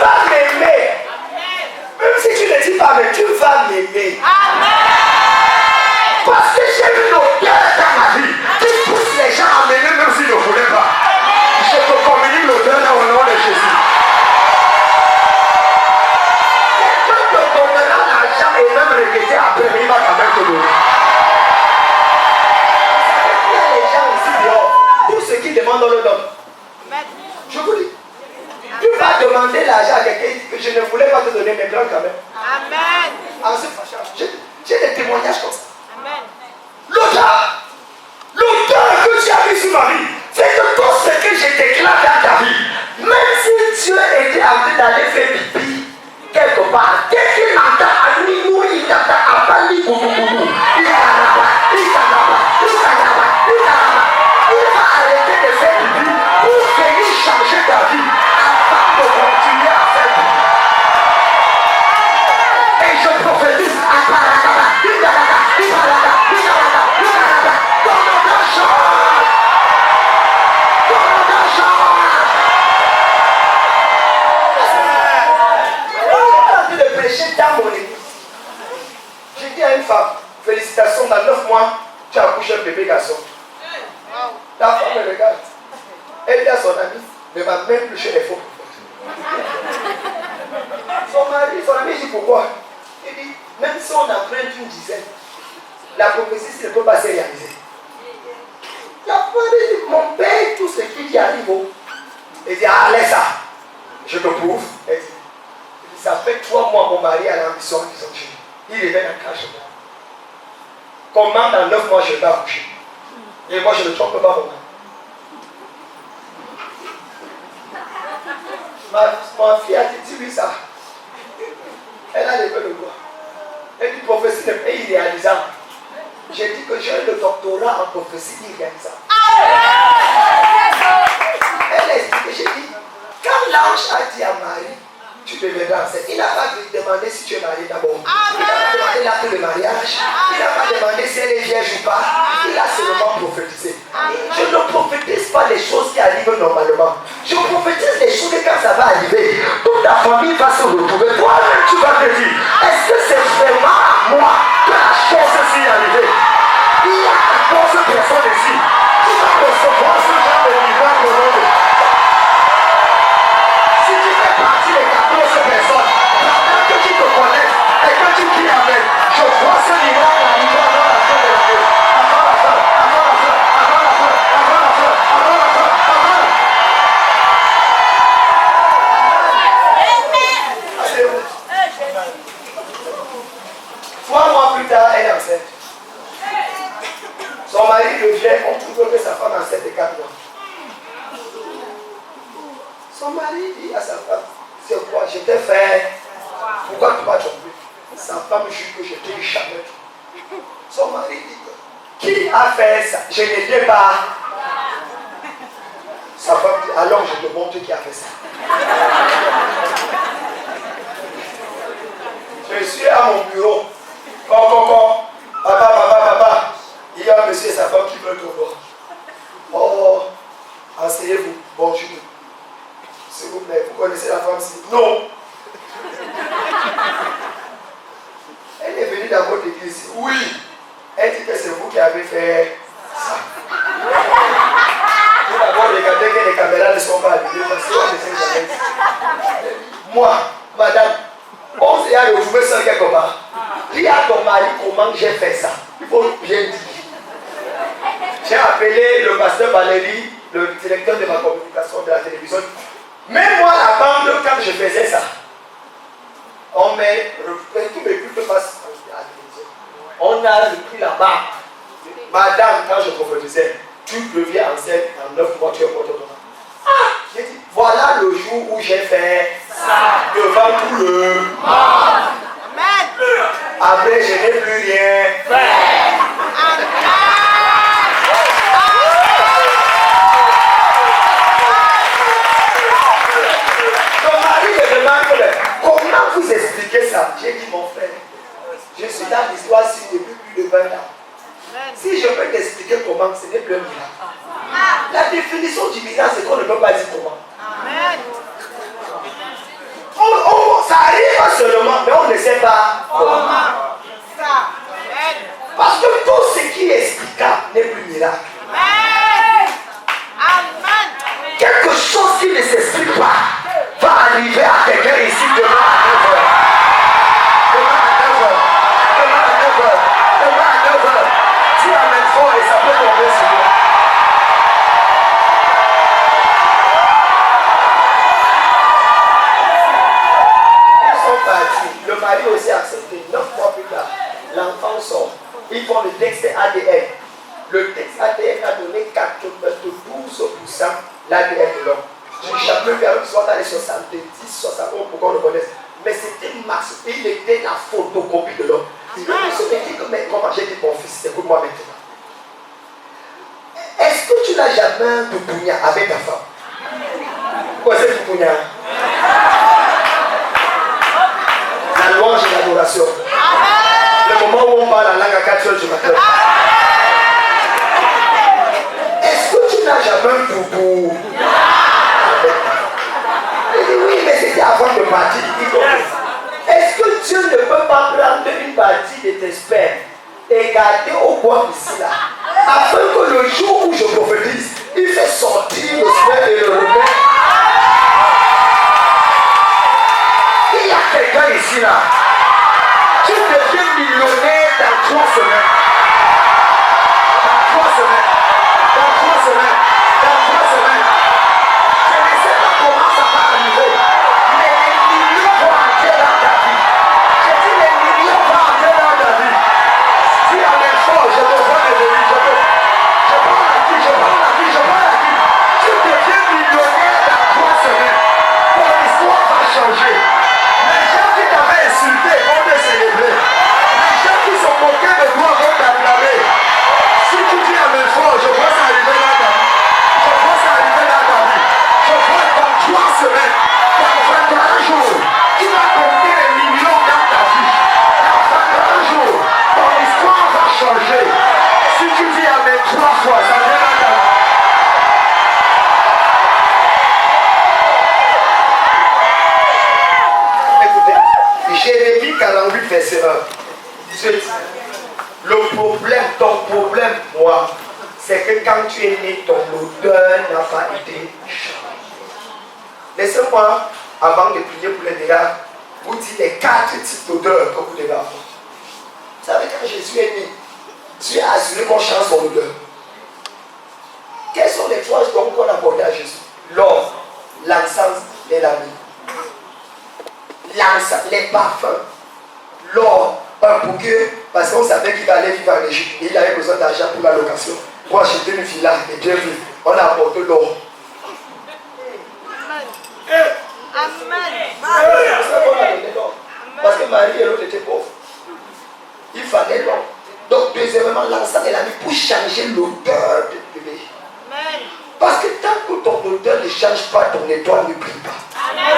vas m'aimer. Même si tu ne dis pas, mais tu vas m'aimer. Parce que j'ai une odeur dans ma vie qui pousse les gens à m'aimer même s'ils ne voulaient pas. Je te communique l'odeur dans le nom de Jésus. Quelqu'un te donnera l'argent et même répéter après, mais il va quand même te donner. Il y a les gens ici dehors, tous ceux qui demandent, on le donne. Je vous dis, tu vas demander l'argent à quelqu'un que je ne voulais pas te donner, mais prends quand même. Amen. En se fâchant, j'ai des témoignages comme ça. Amen. L'odeur que tu as mis sur ma vie, c'est que tout ce que je déclare dans ta vie, même si Dieu était en train d'aller faire pipi quelque part, dès qu'il entend à lui, il t'entend à Bali, il va arrêter de faire pipi pour venir changer ta vie avant de continuer à faire pipi. Et je prophétise à Parakaba, j'ai dit à une femme, félicitations, dans 9 mois, tu as accouché un bébé garçon. La femme me regarde. Elle dit à son ami, ne va même plus chez les faux prophètes. Son ami dit pourquoi? Il dit, même si on emprunte une dizaine, la prophétie ne peut pas se réaliser. La femme dit, mon père, tout ce qui arrive. Il dit, ah, laisse ça. Je te prouve. Elle dit, ça fait 3 mois mon mari a l'ambition qu'ils sont chez nous. Il revient en cash. Comment dans 9 mois je vais accoucher? Et moi je ne trompe pas mon mari. Ma fille a dit, dis-lui ça. Elle a levé le doigt. Elle dit, prophétie n'est pas irréalisable. J'ai dit que j'ai le doctorat en prophétie irréalisable. Elle a expliqué, j'ai dit, quand l'ange a dit à Marie, tu deviendras enceinte. Il n'a pas demandé si tu es marié d'abord. Il n'a pas demandé l'acte de mariage. Il n'a pas demandé si elle est vierge ou pas. Il a seulement prophétisé. Je ne prophétise pas les choses qui arrivent normalement. Je prophétise les choses que quand ça va arriver, toute ta famille va se retrouver. Toi-même, tu vas te dire, est-ce que c'est vraiment à moi que la chose s'est arrivée? Il y a 14 personnes ici qui vont recevoir ce genre de miracle au nom de Dieu. Si tu fais partie des 14 personnes, pendant que tu te connectes et que tu cries Amen, je vois ce miracle arriver avant la fin de l'année. Avant la fin, avant la fin, avant la fin, avant la fin, avant la fin, avant la fin. Allez-vous. 3 mois plus tard, elle est enceinte. Son mari revient, on trouve que sa femme est enceinte de 4 mois. Son mari dit à sa femme, c'est quoi? Je t'ai fait. Pourquoi tu m'as trompé? Sa femme jure que je t'ai jamais trompé. Son mari dit, qui a fait ça? Je n'étais pas. Sa femme dit, alors je te montre qui a fait ça. Je suis à mon bureau. Papa. Il y a un monsieur et sa femme qui veulent te voir. Oh, asseyez-vous. Bonjour. S'il vous plaît, vous connaissez la femme ici? Non. Elle est venue dans votre église. Oui. Elle dit que c'est vous qui avez fait ça. Tout d'abord, regardez que les caméras ne sont pas allumées parce qu'on ne sait jamais. Moi, madame, on s'est retrouvé ça quelque part. Dis à ton mari comment j'ai fait ça. Il faut bien dire. J'ai appelé le pasteur Valérie, le directeur de ma communication de la télévision. Même moi, la bande, quand je faisais ça, on met, tous mes cultes passent à la télévision. On a repris la barbe. madame, quand je prophétisais, tu deviens enceinte, en 9 mois, tu es porteur d'enfant. Ah, j'ai dit, voilà le jour où j'ai fait ça devant tout le monde. Après, je n'ai plus rien fait. Mon mari me demande comment vous expliquez ça. J'ai dit, mon frère, je suis dans l'histoire depuis plus de 20 ans. Si je peux t'expliquer comment, ce n'est plus un miracle. La définition du miracle, c'est qu'on ne peut pas dire comment. Ça arrive seulement, mais on ne sait pas comment. Parce que tout ce qui est explicable n'est plus miracle. Quelque chose qui ne s'explique pas va arriver à quelqu'un ici demain à 9h. Demain à 9h. Demain à 9h. Demain à 9h. Tu amènes fort et ça peut tomber sur toi. Ils sont partis. Le mari aussi a accepté. 9 mois plus tard, l'enfant sort. Ils font le test ADN. Le test ADN a donné 92% l'ADN de l'homme. Je n'ai jamais vu un soit dans les 70, 71 pour qu'on le connaisse. Mais c'était max. Il était la photocopie de l'homme. Je me suis dit, mais comment j'ai dit mon fils, écoute-moi maintenant. Est-ce que tu n'as jamais poupounia avec ta femme? Quoi c'est poupounia? La louange et l'adoration. Le moment où on parle la langue à 4 heures du matin. Est-ce que tu n'as jamais un poupou? Il dit oui, mais c'était avant de partir. Est-ce que Dieu ne peut pas prendre une partie de tes spermes et garder au coin ici là, afin que le jour où je prophétise, il fait sortir le sperme et le remet? Il y a quelqu'un ici là. Tu deviens millionnaire dans 3 semaines. Dans 3 semaines. Dans 3 semaines. Dans 3 semaines. Je ne sais pas comment ça va arriver. Mais les millions vont entrer dans ta vie. Je dis les millions vont entrer dans ta vie. Si on est fort, je te vois les amis. Je parle à qui? Je parle à qui? Je parle à qui? Tu deviens millionnaire dans 3 semaines. Ton histoire va changer. Les gens qui t'avaient insulté vont te célébrer. Les gens qui sont moqués de toi vont t'acclamer. Si tu dis à mes forts, je vois ça arriver dans ta vie. Je vois ça arriver dans ta vie. Je vois dans 3 semaines, dans 21 jours, tu vas compter les millions dans ta vie. Dans 21 jours, ton histoire va changer. Si tu dis à mes 3 fois, ça vient dans ta vie. Jérémie 48, verset 1. Dieu dit, le problème, ton problème, moi, c'est que quand tu es né, ton odeur n'a pas été changée. Laissez-moi, avant de prier pour les miracles, vous dire les 4 types d'odeurs que vous devez avoir. Vous savez, quand Jésus est né, Dieu a assuré qu'on change son odeur. Quels sont les 3 dons qu'on a apportés à Jésus? L'or, l'encens et la myrrhe. L'encens, les parfums, l'or, un bouquet, parce qu'on savait qu'il allait vivre en Égypte et il avait besoin d'argent pour la location, pour acheter une villa et bien vivre. On a apporté l'or. Parce que Marie et l'autre étaient pauvres. Il fallait l'or. Donc, deuxièmement, l'encens et la myrrhe pour changer l'odeur de bébé. Parce que tant que ton odeur ne change pas, ton étoile ne brille pas. Amen.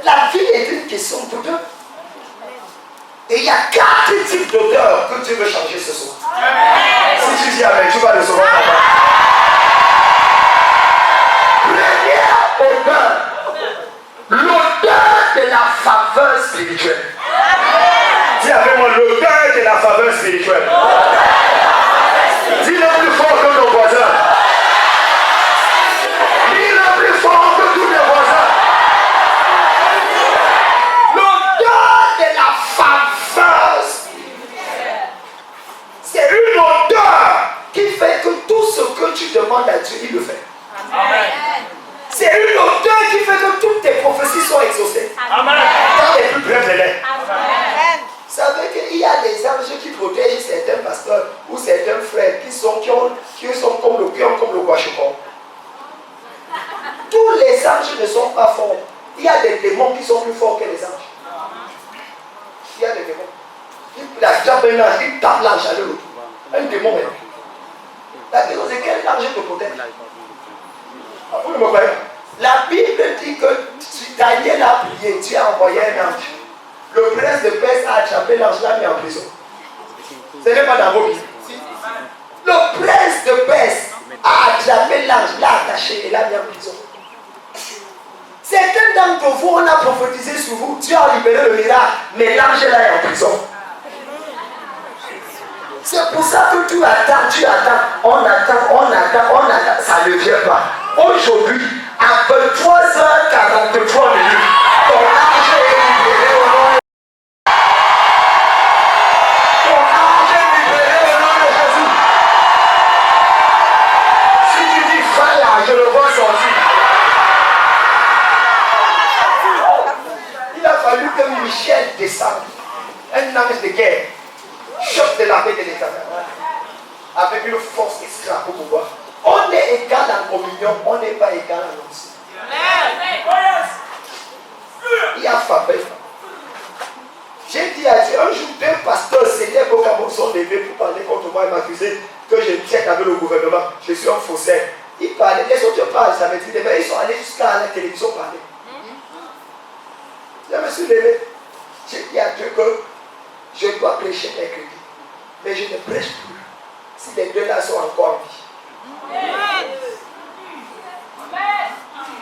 La vie est une question d'odeur. Et il y a 4 types d'odeurs que Dieu veut changer ce soir. Amen. Si tu dis Amen, tu vas le savoir. Première odeur, l'odeur de la faveur spirituelle. Dis avec moi, l'odeur de la faveur spirituelle. Dis-le plus fort que nos voisins. Dis-le plus fort que tous les voisins. L'odeur de la faveur spirituelle. C'est une odeur qui fait que tout ce que tu demandes à Dieu, il le fait. Amen. C'est une odeur qui fait que toutes tes prophéties sont exaucées. Amen. Dans les plus brefs délais. Amen. Vous savez qu'il y a des anges qui protègent certains pasteurs ou certaines sont comme le guachocon. Tous les anges ne sont pas forts. Il y a des démons qui sont plus forts que les anges. Il y a des démons. Il a déjà un ange, il tape l'ange à l'autre. Un démon même. La question c'est quel ange te protège? Vous ne me croyez pas? La Bible dit que Daniel a prié, Dieu a envoyé un ange. Le prince de Perse a attrapé l'ange, l'a mis en prison. Ce n'est pas dans vos Bibles. Le prince de Perse a attrapé l'ange, l'a attaché et l'a mis en prison. Certains d'entre vous, on a prophétisé sur vous, Dieu a libéré le miracle, mais l'ange là est en prison. C'est pour ça que tu attends, on attend, ça ne vient pas. Aujourd'hui, à 23h43 minutes, ton ange est libéré au nom de Jésus. Si tu dis fire, je le vois sortir. Il a fallu que Michel descende, un ange de guerre, choque de l'armée de l'Éternel, avec une force extra pour pouvoir. On est égal en communion, on n'est pas égal en l'onction. Il y a faveur. J'ai dit à Dieu, un jour, deux pasteurs célèbres au Cameroun sont levés pour parler contre moi et m'accuser que je check avec le gouvernement. Je suis un faussaire. Ils parlaient, les autres parlent, ça veut dire, mais ils sont allés jusqu'à la télévision parler. Je me suis levé. J'ai dit à Dieu que je dois prêcher mercredi, mais je ne prêche plus si les deux là sont encore en vie.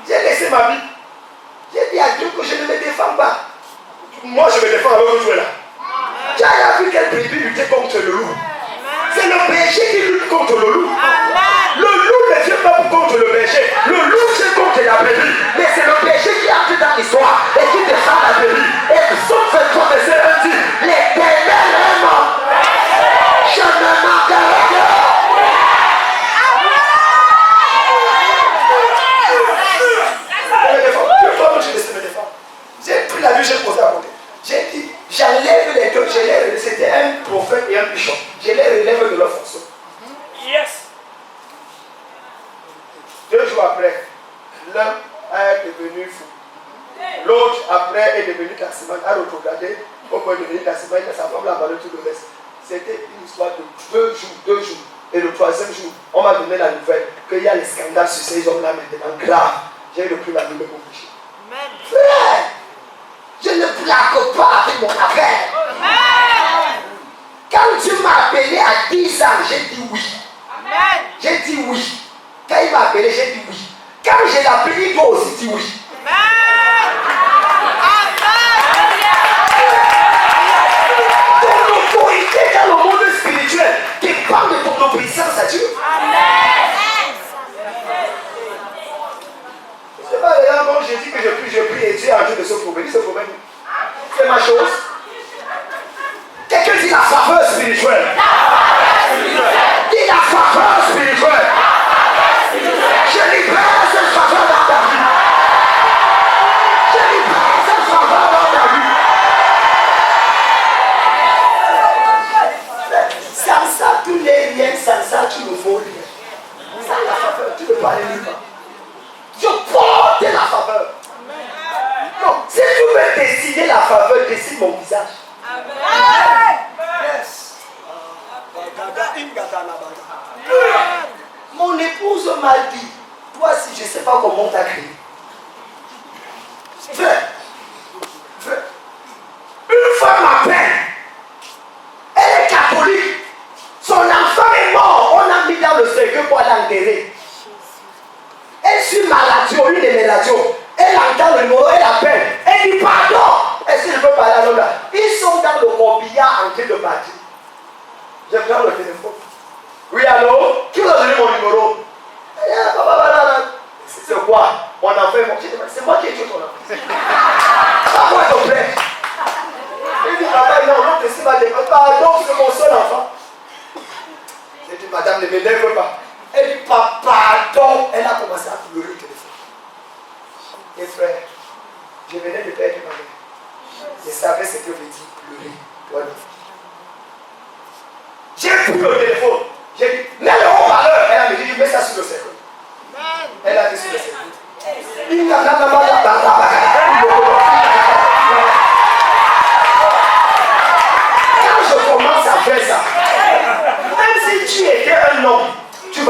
J'ai laissé ma vie. J'ai dit à Dieu que je ne me défends pas. Moi je me défends avec Dieu là. Tu as vu quel brebis lutter contre le loup? C'est le berger qui lutte contre le loup. Le loup ne vient pas contre le berger. Le loup vient contre la brebis. Mais c'est le berger qui entre dans l'histoire et qui défend la brebis. Et sauf fait toi, verset 1 dit, l'Éternel est mort. Je ne manquerai pas. J'ai pris la vue, j'ai posé à côté. J'ai dit, j'enlève les deux, c'était un prophète et un bishop. Je les relève de leur fonction. Yes. 2 jours après, l'un est devenu fou. L'autre, après, est devenu taximan, a retrogradé, au point de devenir taximan, il a sa femme l'a avalé tout le reste. C'était une histoire de 2 jours. Et le 3e jour, on m'a donné la nouvelle qu'il y a les scandales sur ces hommes-là maintenant graves. J'ai repris la Bible pour prêcher. Frère, je ne blague pas avec mon affaire. Quand Dieu m'a appelé à 10 ans, j'ai dit oui. J'ai dit oui. Quand il m'a appelé, j'ai dit oui. Quand je l'ai appelé, il doit aussi dire oui. Ton autorité dans le monde spirituel dépend de ton obéissance à Dieu. C'est pas là quand je dis que je prie et Dieu a Dieu de ce problème. C'est ma chose. Quelqu'un dit la faveur spirituelle. Dis la faveur spirituelle. Je libère cette faveur dans ta vie. Je libère cette faveur dans ta vie. Sans ça, tu n'es rien. Sans ça, tu ne vaux rien. Sans la faveur, tu ne peux pas aller nulle part. Je porte la faveur. Non, si tu veux décider la faveur, décide mon visage. Yes. Mon épouse m'a dit, toi si je ne sais pas comment on t'a créé. Frère, une femme m'appelle. Elle est catholique. Son enfant est mort. On l'a mis dans le cercueil pour l'enterrer. Elle suit ma radio, une de mes radios. Elle entend le numéro, elle appelle. Elle dit pardon. Est-ce que je peux parler à l'homme là? Ils sont dans le corbillard en train de partir. Je prends le téléphone. Oui, allô? Qui vous a donné mon numéro? C'est quoi? Mon enfant est mort. C'est moi qui ai tué ton enfant. Pourquoi ton père? Il dit papa, non, non, c'est ma défense. Pardon, c'est mon seul enfant. J'ai dit madame, ne m'énerve pas. Elle dit pardon. Elle a commencé à pleurer au téléphone. Et frère, je venais de perdre ma mère. Je savais ce que veut dire pleurer. Voilà. J'ai pris le téléphone. J'ai dit, même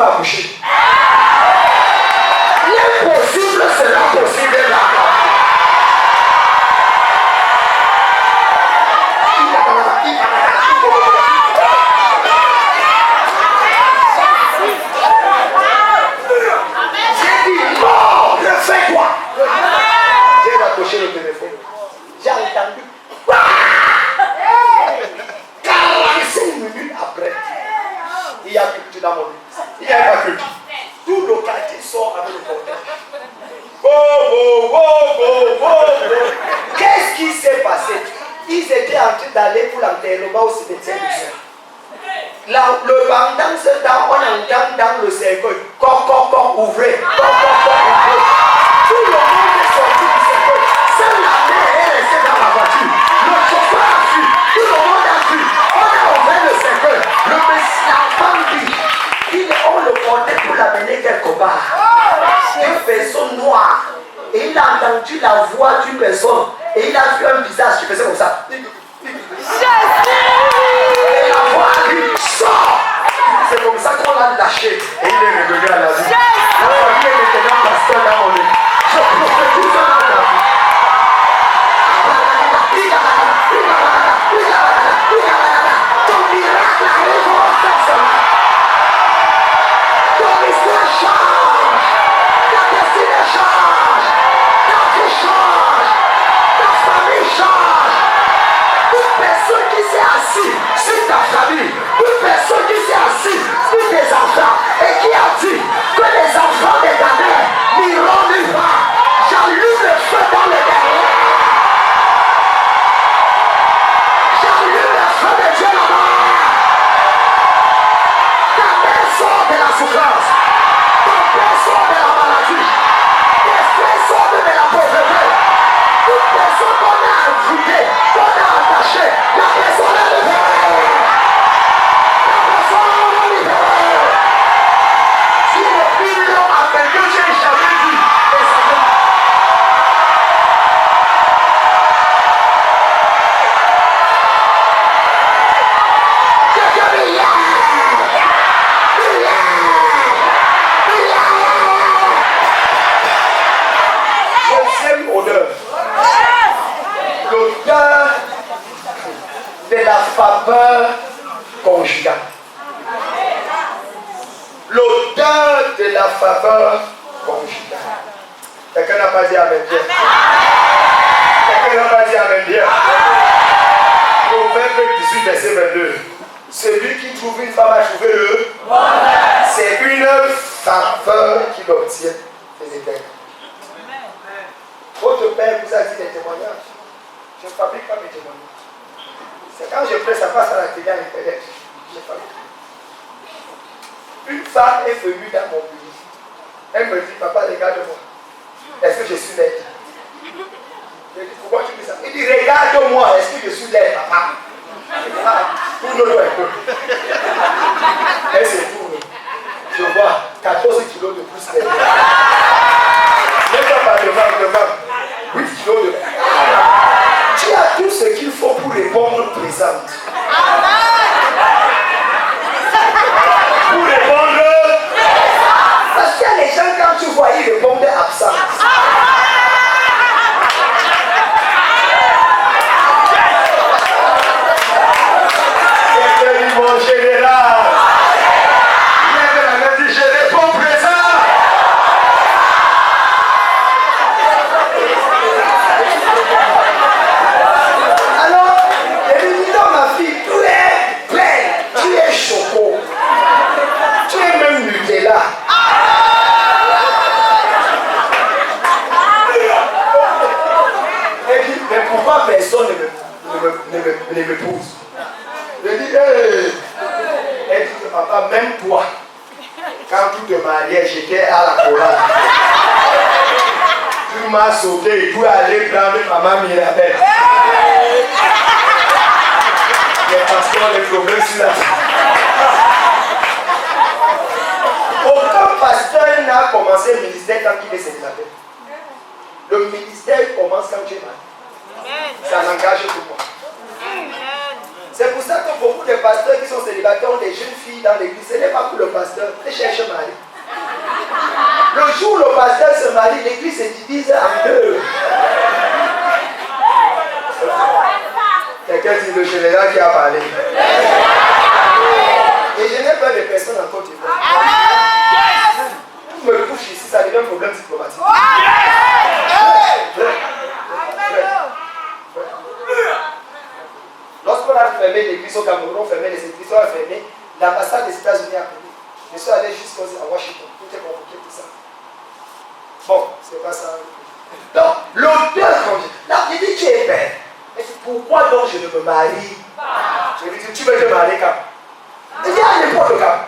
vas accoucher. L'impossible sera possible là. J'ai dit non, refais quoi? J'ai raccroché le téléphone. J'ai entendu. 45 minutes après, il y a culture dans mon lit. Il y a pas culture. Tout le quartier sort avec le cortège. Qu'est-ce qui s'est passé? Ils étaient en train d'aller pour l'enterrement au cimetière du Seigneur. Le bandant se dans, on entend dans le cercueil. Ouvrez. Ouvrez. Tout le monde est sorti du cercueil. Seule la mère est restée dans la voiture. Le chauffeur a fui. Tout le monde a fui. On a ouvert le cercueil. L'enfant dit, on le portait pour l'amener quelque part. Une personne noire. Et il a entendu la voix d'une personne. Et il a vu un visage qui faisait comme ça. Et la voix a dit, sors! C'est comme ça qu'on l'a lâché. Et il est revenu à la vie. La famille est maintenant pasteur dans mon lit. Je prophétise dans ta vie. Ton miracle arrive en personne. Ton histoire change. Ta destinée change. Ta vie change. Ta famille change. Toute personne qui s'est assise sur ta famille, toute personne qui s'est assise sur tes enfants et qui a dit que les enfants des ta mère n'iront nulle part, j'allume le feu dans le derrière. J'allume le feu de Dieu là-bas. Ta mère sort de la souffrance, ton père sort de la maladie, tes frères sortent de la pauvreté. Toute personne qu'on a ajouté, qu'on a attaché, la personne est libérée. La personne est libérée. Si le film appelle que j'ai jamais vu, et ça va. Deuxième odeur. L'odeur de la faveur conjugale. L'odeur de la faveur conjugale. Quelqu'un n'a pas dit amen bien. Quelqu'un n'a pas dit amen bien. Proverbe 18, verset 22. Celui qui trouve une femme a trouvé le bonheur. C'est une faveur qu'il obtient de l'Éternel. Votre père vous a dit des témoignages. Je ne fabrique pas mes témoignages. C'est quand je fais ça passe à la télé à l'internet. Je fabrique. Une femme est venue dans mon bureau. Elle me dit, papa, regarde-moi. Est-ce que je suis laide? Je dis, pourquoi tu dis ça? Il dit, regarde-moi, est-ce que je suis laide, papa? Tourne-le un peu. Elle se tourne. Je vois 14 kilos de plus laide. Même pas devant. 8 kilos de... Tu as tout ce qu'il faut pour répondre présente. Pour répondre... Parce qu'il y a les gens, quand tu vois, ils répondent absent. C'est mon général. Je réponds présent. Personne ne m'épouse. Je dis, hey. Elle dit, papa, même toi, quand tu te mariais, j'étais à la chorale. Tu m'as sauté pour aller prendre maman Mirabel. Les pasteurs, les problèmes sur la... Aucun pasteur n'a commencé le ministère quand il est célibataire. Le ministère commence quand tu es marié. Ça n'engage que moi. C'est pour ça que beaucoup de pasteurs qui sont célibataires ont des jeunes filles dans l'église. Ce n'est pas pour le pasteur. et cherche un mari. Le jour où le pasteur se marie, l'église se divise en deux. Quelqu'un dit le général qui a parlé. Et je n'ai pas de personnes en Côte d'Ivoire. Vous me couchez ici, ça devient un problème diplomatique. Lorsqu'on a fermé l'église au Cameroun, on fermait les églises, on a fermé, l'ambassade des États-Unis a appelé. Je suis allé jusqu'à Washington, tout est convoqué, tout ça. Bon, c'est pas ça. Donc, l'auteur, là, il dit tu es père. Et dit pourquoi donc je ne me marie pas? Je lui dis tu veux te marier quand? Il dit à n'importe quand.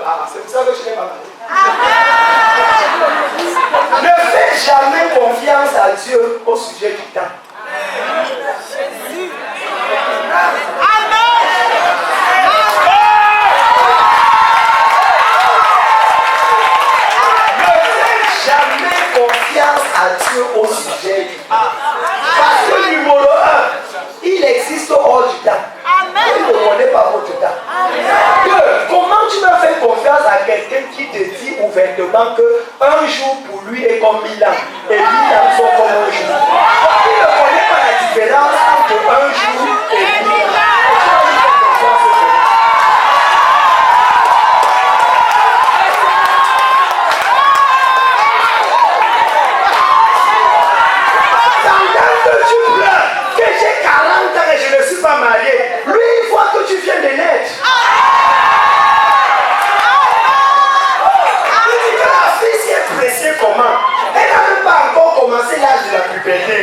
Ah, c'est pour ça que je n'ai pas marié. Ne faites jamais confiance à Dieu au sujet du temps. À Dieu au sujet du temps. Parce que numéro 1, il existe hors du temps. Il ne connaît pas votre temps. Deux, comment tu peux faire confiance à quelqu'un qui te dit ouvertement qu'un jour pour lui est comme 1000 ans et 1000 ans sont comme un jour? Il ne connaît pas la différence entre un jour et 1000 ans. L'âge de la puberté.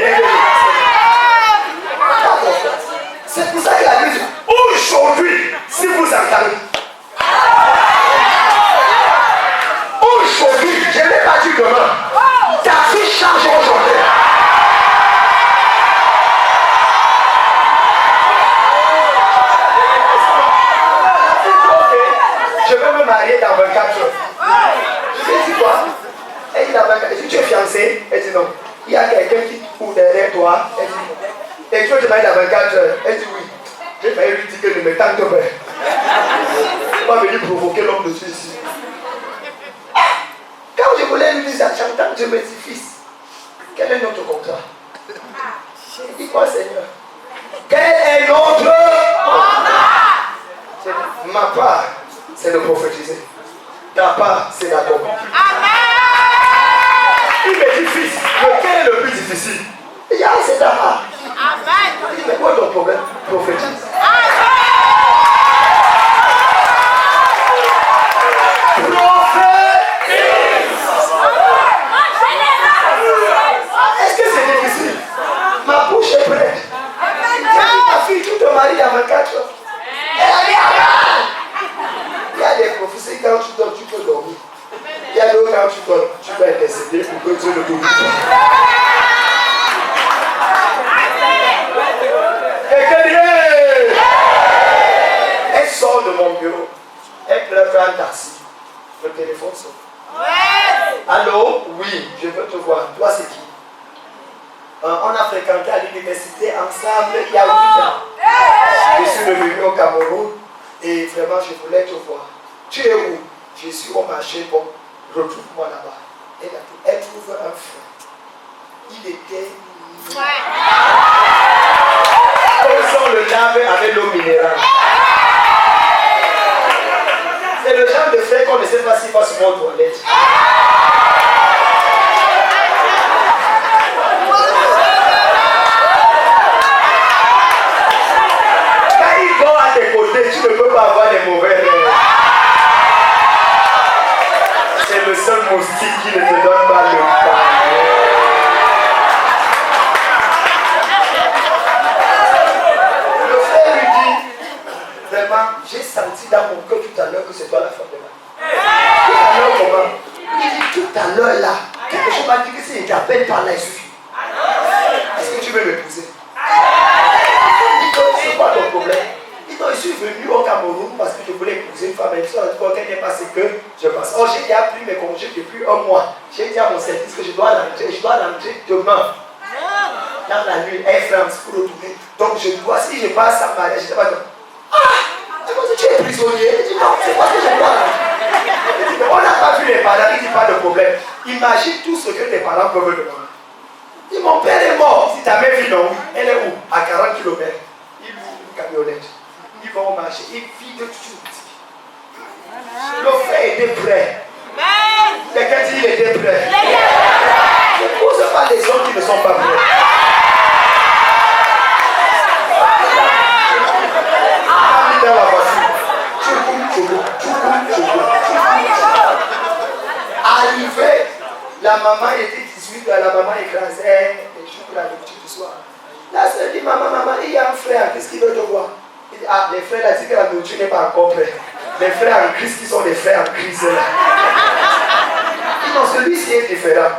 C'est pour ça qu'il a dit aujourd'hui, si vous entendez, aujourd'hui, je n'ai pas dit demain, ta vie change aujourd'hui. Je vais me marier dans 24 heures. Je lui ai dit quoi? Et il a 24 heures. Si tu es fiancé, elle dit non. Il y a quelqu'un qui court derrière toi, elle dit non. Et tu veux te marier dans 24 heures, elle dit oui. J'ai failli lui dire que ne me tente pas. Il va venir provoquer l'homme de Dieu ici. Quand je voulais lui dire ça, j'entends Dieu me dit fils, quel est notre contrat? Il dit quoi Seigneur? Quel est notre contrat? Ma part, c'est de prophétiser. Ta part, c'est d'accomplir. Il me dit fils, lequel est le plus difficile? Il dit ah c'est ta part. Il dit mais quoi ton problème? Prophétise. Est-ce que c'est difficile? Ma bouche est prête. Ma fille, tu te maries à 24 heures. Elle a dit il y a des prophéties quand tu dors, tu peux dormir. Il y a d'autres quand tu dors, tu peux intercéder pour que Dieu ne t'oublie pas. Quelqu'un dit elle sort de mon bureau. Elle pleure un taxi. Le téléphone sonne. Allô? Oui, je veux te voir. Toi, c'est qui? On a fréquenté à l'université ensemble il y a 8 ans. Je suis revenu au Cameroun et vraiment je voulais te voir. Tu es où? Je suis au marché. Bon, retrouve-moi là-bas. Elle trouve un frère. Il était. Comme on le lave avec l'eau minérale. C'est le genre de frère qu'on ne sait pas s'il va se mettre aux toilettes. Quand il dort à tes côtés, tu ne peux pas avoir des mauvais rêves. C'est le seul moustique qui ne te donne pas le pain. Le frère lui dit, vraiment, j'ai senti dans mon cœur tout à l'heure que c'est toi la femme de ma vie. Tout à l'heure comment? Il dit tout à l'heure là, quelque chose m'a dit que si il t'appelle par là, il suffit. Est-ce que tu veux m'épouser? Il dit, c'est quoi ton problème? Il dit, je suis venu au Cameroun parce que je voulais épouser une femme. Et puis, qu'elle n'est pas ce que je pense. Oh, j'ai déjà pris mes congés depuis un mois. J'ai dit à mon service que je dois rentrer demain. Dans la nuit, Air France pour retourner. Donc, je dois, si je passe à mariage, je ne sais pas. Ah! Tu es prisonnier? Il dit non, c'est parce que je dois rentrer. problème. Imagine tout ce que tes parents peuvent demander. Dis, mon père est mort. Si ta mère vit non, elle est où? À 40 km. Il loue une camionnette. Ils vont marcher. Ils vident tout. Le frère était prêt. Quelqu'un dit il était prêt. Ne pose pas les hommes qui ne sont pas prêts. Dans la voiture. Arrivé, la maman était 18, la maman écrasait les jours la lecture du soir. La sœur dit, maman, il y a un frère, qu'est-ce qu'il veut te voir? Il dit, ah, les frères, là, dit que la nourriture n'est pas encore prête. Les frères en Christ qui sont des frères en Christ là. Non, celui-ci est différent.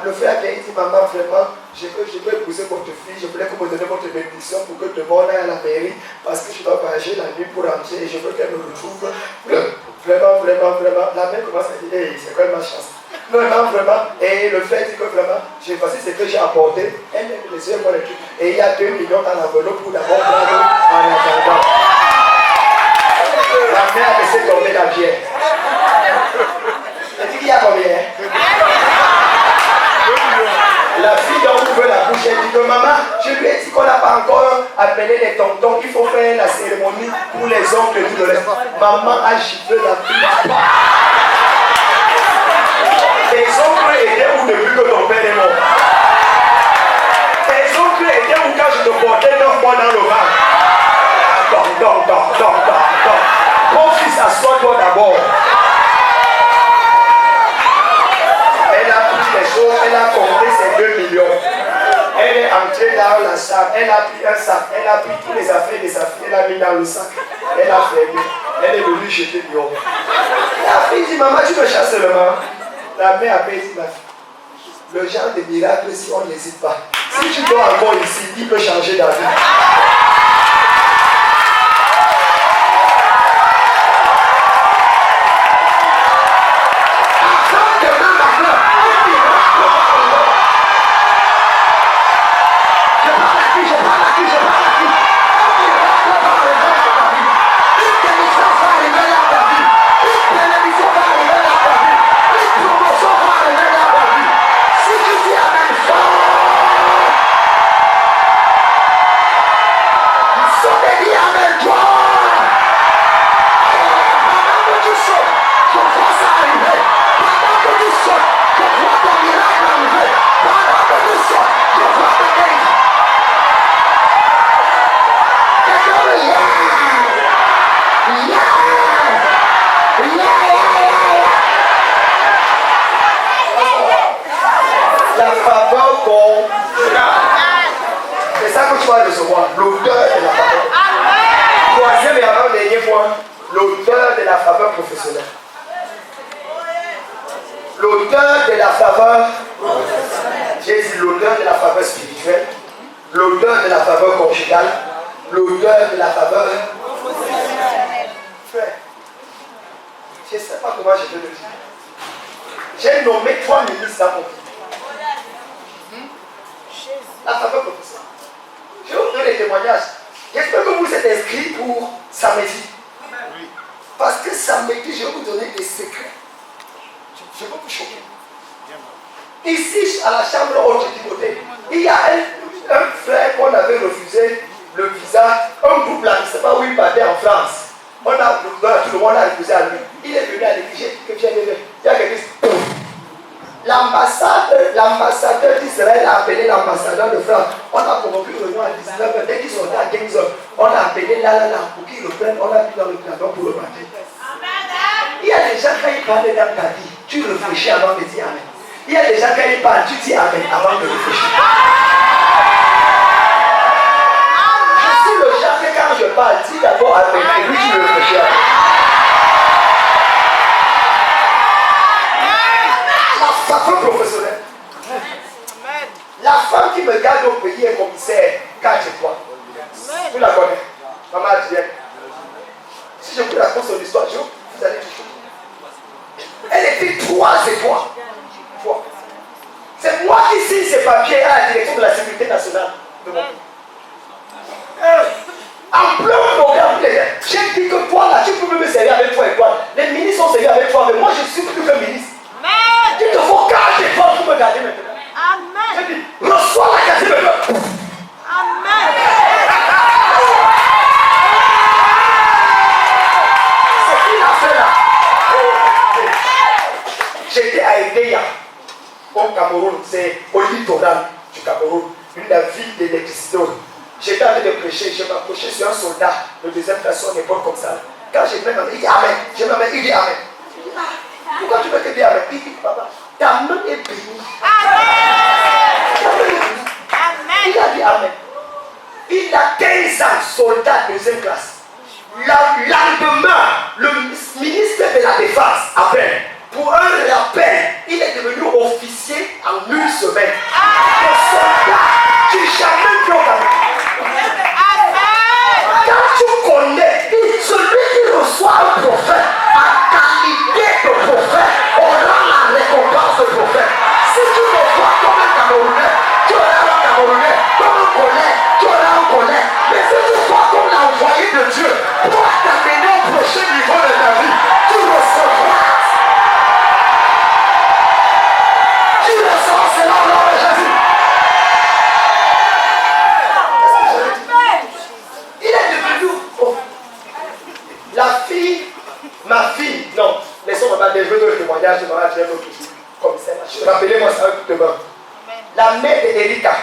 Le frère vient, il dit, maman, vraiment, je veux épouser votre fille, je voulais que vous me donniez votre bénédiction pour que demain on aille à la mairie, parce que je dois voyager la nuit pour rentrer et je veux qu'elle me retrouve. Vraiment. La mère commence à dire, hey, c'est quoi ma chance? Vraiment. Et le frère dit que vraiment, voici ce que j'ai apporté. Elle lève les yeux pour le truc. Et il y a 2 millions dans l'enveloppe pour d'abord prendre en attendant. La mère a laissé tomber la pierre. Elle dit qu'il y a combien? La fille d'en ouvre la bouche, elle dit que maman, je lui ai dit qu'on n'a pas encore appelé les tontons, qu'il faut faire la cérémonie pour les oncles et tout le reste. Maman a giflé la fille. Tes oncles étaient où depuis que ton père est mort? Tes oncles étaient où quand je te portais 9 mois dans le ventre? Mon fils, assois-toi d'abord. Elle a pris les choses, elle a compté ses 2 millions. Elle est entrée dans la salle, elle a pris un sac, elle a pris tous les affaires de sa fille, elle a mis dans le sac. Elle a fermé, elle est venue jeter dehors. La fille dit, maman, tu me chasses seulement. La mère a dit, ma fille, le genre de miracle, si on n'hésite pas. Si tu dors encore ici, il peut changer d'avis. Recevoir l'odeur de la faveur. Troisième et avant-dernier point, l'odeur de la faveur professionnelle. L'odeur de la faveur, j'ai dit l'odeur de la faveur spirituelle, l'odeur de la faveur conjugale, l'odeur de la faveur professionnelle. Frère, je ne sais pas comment je peux le dire. J'ai nommé 3 ministres dans mon pays. La faveur professionnelle. Je vais vous donner les témoignages. J'espère que vous êtes inscrits pour samedi. Parce que samedi, je vais vous donner des secrets. Je vais vous choquer. Ici, à la chambre haute de Timothée, il y a un frère qu'on avait refusé le visa. Un groupe là, je ne sais pas où il partait en France. Tout le monde a refusé à lui. Il est venu à l'église, j'ai dit que viens lever. Il y a quelqu'un qui dit, l'ambassadeur d'Israël a appelé l'ambassadeur de France. On a convoqué le nom à 19h. Dès qu'ils sont à 15h, on a appelé là pour qu'ils reprennent. On a mis dans le plateau pour le matin. Il y a des gens, quand ils parlent dans ta vie, tu réfléchis avant de dire Amen. Il y a des gens, quand ils parlent, tu dis Amen avant de réfléchir. Je suis le genre que quand je parle, dis d'abord Amen et puis tu réfléchis. La femme professionnelle. La femme qui me garde au pays est commissaire. 4 étoiles. Vous la connaissez? Maman Adrienne. Si je vous raconte son histoire, vous allez toucher. Elle était 3 étoiles. C'est moi qui signe ces papiers à la direction de la sécurité nationale de mon pays. En plein programme, j'ai dit que toi là, tu peux me servir avec 3 étoiles. Les ministres sont servis avec toi, mais moi je suis plus qu'un ministre. Cameroun, c'est au littoral du Cameroun, une ville d'électricité. J'étais en train de prêcher, je m'approchais sur un soldat de deuxième classe, on époque comme ça. Quand j'ai pris ma main, il dit Amen. Je me mets, il dit Amen. Il dit, ah, pourquoi tu veux que dire Amen? Il dit, papa, ta main est bénie. Amen. Il a dit Amen. Il a 15 ans, soldat de deuxième classe. Le lendemain, le ministre de la Défense appelle. Pour un rappel, il est devenu officier en une semaine. Le soldat qui jamais vu au Cameroun. Quand tu connais, celui qui reçoit un prophète en qualité de prophète, on rend la récompense de prophète. Si tu me vois comme un Camerounais, tu auras un Camerounais. Comme un collègue, tu auras un collègue. Mais si tu vois comme l'envoyé de Dieu pour t'amener au prochain niveau de ta vie, tu recevras. Tu recevras cela au nom de Jésus. Il est devenu la fille, ma fille, non, laissons-moi pas déjouer le témoignage de ma fille, comme ça. Rappelez-moi ça demain. La mère d'Erika,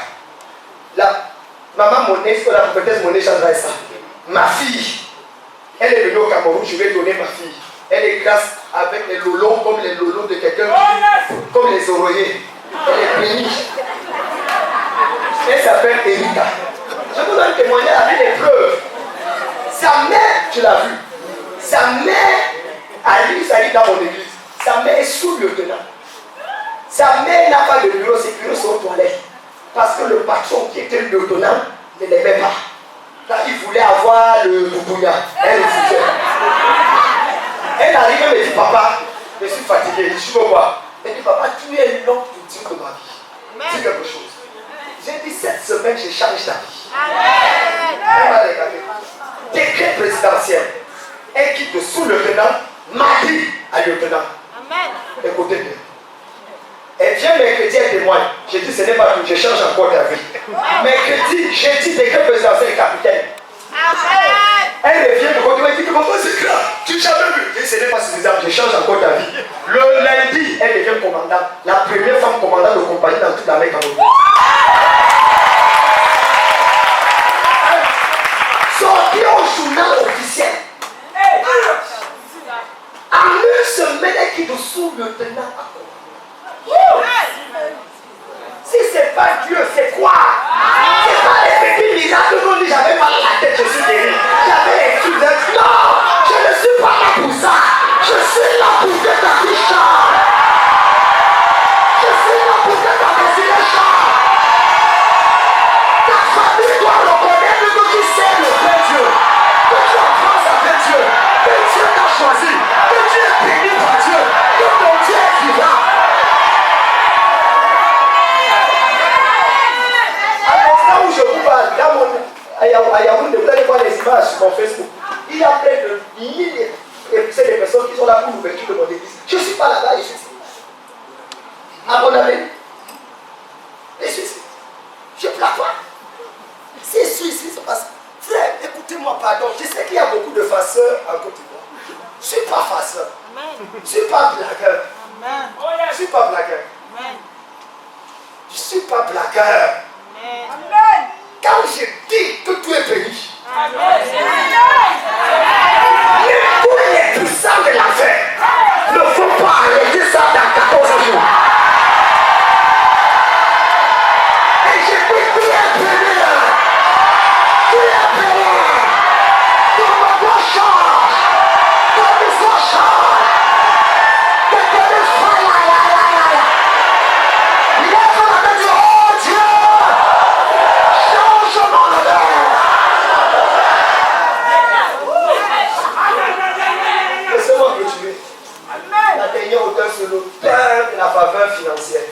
la maman Monet, ce qu'on a peut-être Monet changerait ça. Ma fille, elle est venue au Cameroun, je vais donner ma fille. Elle est grasse avec les lolos comme les lolos de quelqu'un, comme les oreillers. Elle est bénie. Elle s'appelle Erika. Je vous donne un témoignage avec des preuves. Sa mère, tu l'as vu. Sa mère, Ali, ça dit dans mon église. Sa mère est sous-lieutenant. Sa mère n'a pas de bureau, ses bureaux sont aux toilettes. Parce que le patron qui était lieutenant ne l'aimait pas. Quand il voulait avoir le boubouya, elle refusait. Elle arrive et me dit, papa, je suis fatigué, je suis au bois. Elle dit, papa, tu es l'homme pour dire de ma vie. Dis quelque chose. J'ai dit, cette semaine, je change ta vie. Elle m'a regardé. Décret présidentiel. Elle quitte de sous-lieutenant, mardi à lieutenant. Écoutez bien. Elle vient mercredi, elle témoigne. J'ai dit, ce n'est pas tout, je change encore ta vie. Mercredi, jeudi, décret présidentiel, capitaine. Elle revient de côté, elle dit, comment c'est grave? Tu n'as jamais vu? Et ce n'est pas suffisant, je change encore ta vie. Le lundi, elle devient commandante. La première femme commandante de compagnie dans toute la mer Cameroun. Sortie au journal officiel. En une semaine, elle quitte sous-lieutenant à Congo. Si c'est pas Dieu, c'est quoi? C'est pas les petits miracles qu'on dit j'avais mal à la tête, je suis guéri. J'avais excusé. Non, je ne suis pas là pour ça. Je suis là pour que ta vie change. Je suis là pour que ta destinée change. Ta famille doit reconnaître que tu sais le vrai Dieu. Que tu apprends avec Dieu. Que Dieu t'a choisi. Que tu es béni par Dieu. Que ton Dieu est vivant. Où je vous parle, à Yaoundé, vous allez voir les images sur mon Facebook. Il y a près de 1000 de personnes qui sont là pour l'ouverture de mon église. Je ne suis pas là-bas, je suis ici. À mon avis, je suis ici. Je ne plains pas. Si je suis ici, c'est parce que, frère, écoutez-moi, pardon. Je sais qu'il y a beaucoup de farceurs en Côte d'Ivoire. Je ne suis pas farceur. Je ne suis pas blagueur. Je ne suis pas blagueur. Je ne suis pas blagueur. Amen. Quand je dis que tu es béni, tous les puissants de l'enfer ne faut pas arrêter ça dans 14 jours. Et je dis, tu es béni. Tu es béni. Ton voix change. Ton histoire change. Que ton histoire, il est dans la main de Dieu. Oh Dieu. Laissez-moi continuer. La dernière auteur sur l'auteur de la faveur financière.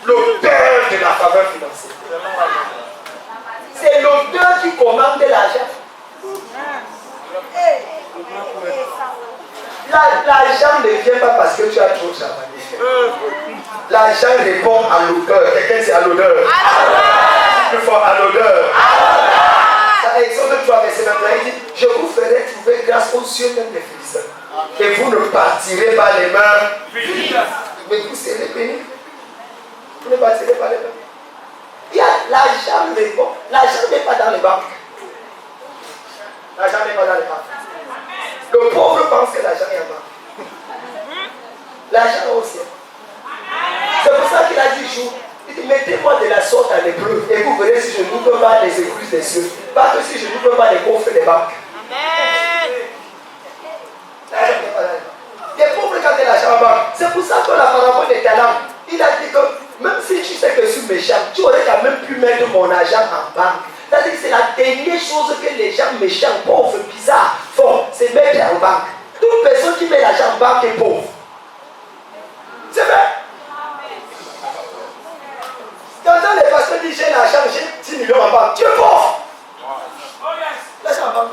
L'auteur de la faveur financière. C'est l'auteur qui commande l'argent. L'argent ne vient pas parce que tu as trop travaillé. L'argent répond à l'odeur. Quelqu'un c'est à l'odeur. Plus fort, à l'odeur. Exode 3, verset 21, il dit, je vous ferai trouver grâce aux yeux même des Philistins. Et vous ne partirez pas les mains vides. ne pas tirer par les banques. Il y a l'argent, mais bon, l'argent n'est pas dans les banques. L'argent n'est pas dans les banques. Le pauvre pense que l'argent est en banque. L'argent est au ciel. C'est pour ça qu'il a dit jour, il dit, mettez-moi de la sorte à l'épreuve et vous verrez si je n'ouvre pas les écluses des cieux. Pas que si je n'ouvre pas les coffres des banques. L'argent n'est pas dans les banques. Les pauvres quand il a l'argent en banque. C'est pour ça que la parabole des talents, il a dit que même si tu sais que je suis méchant, tu aurais quand même pu mettre mon argent en banque. C'est-à-dire que c'est la dernière chose que les gens méchants, pauvres, bizarres font, c'est mettre en banque. Toute personne qui met l'argent en banque est pauvre. C'est vrai. Quand les pasteurs disent j'ai l'argent, j'ai 10 millions en banque, tu es pauvre. L'argent en banque.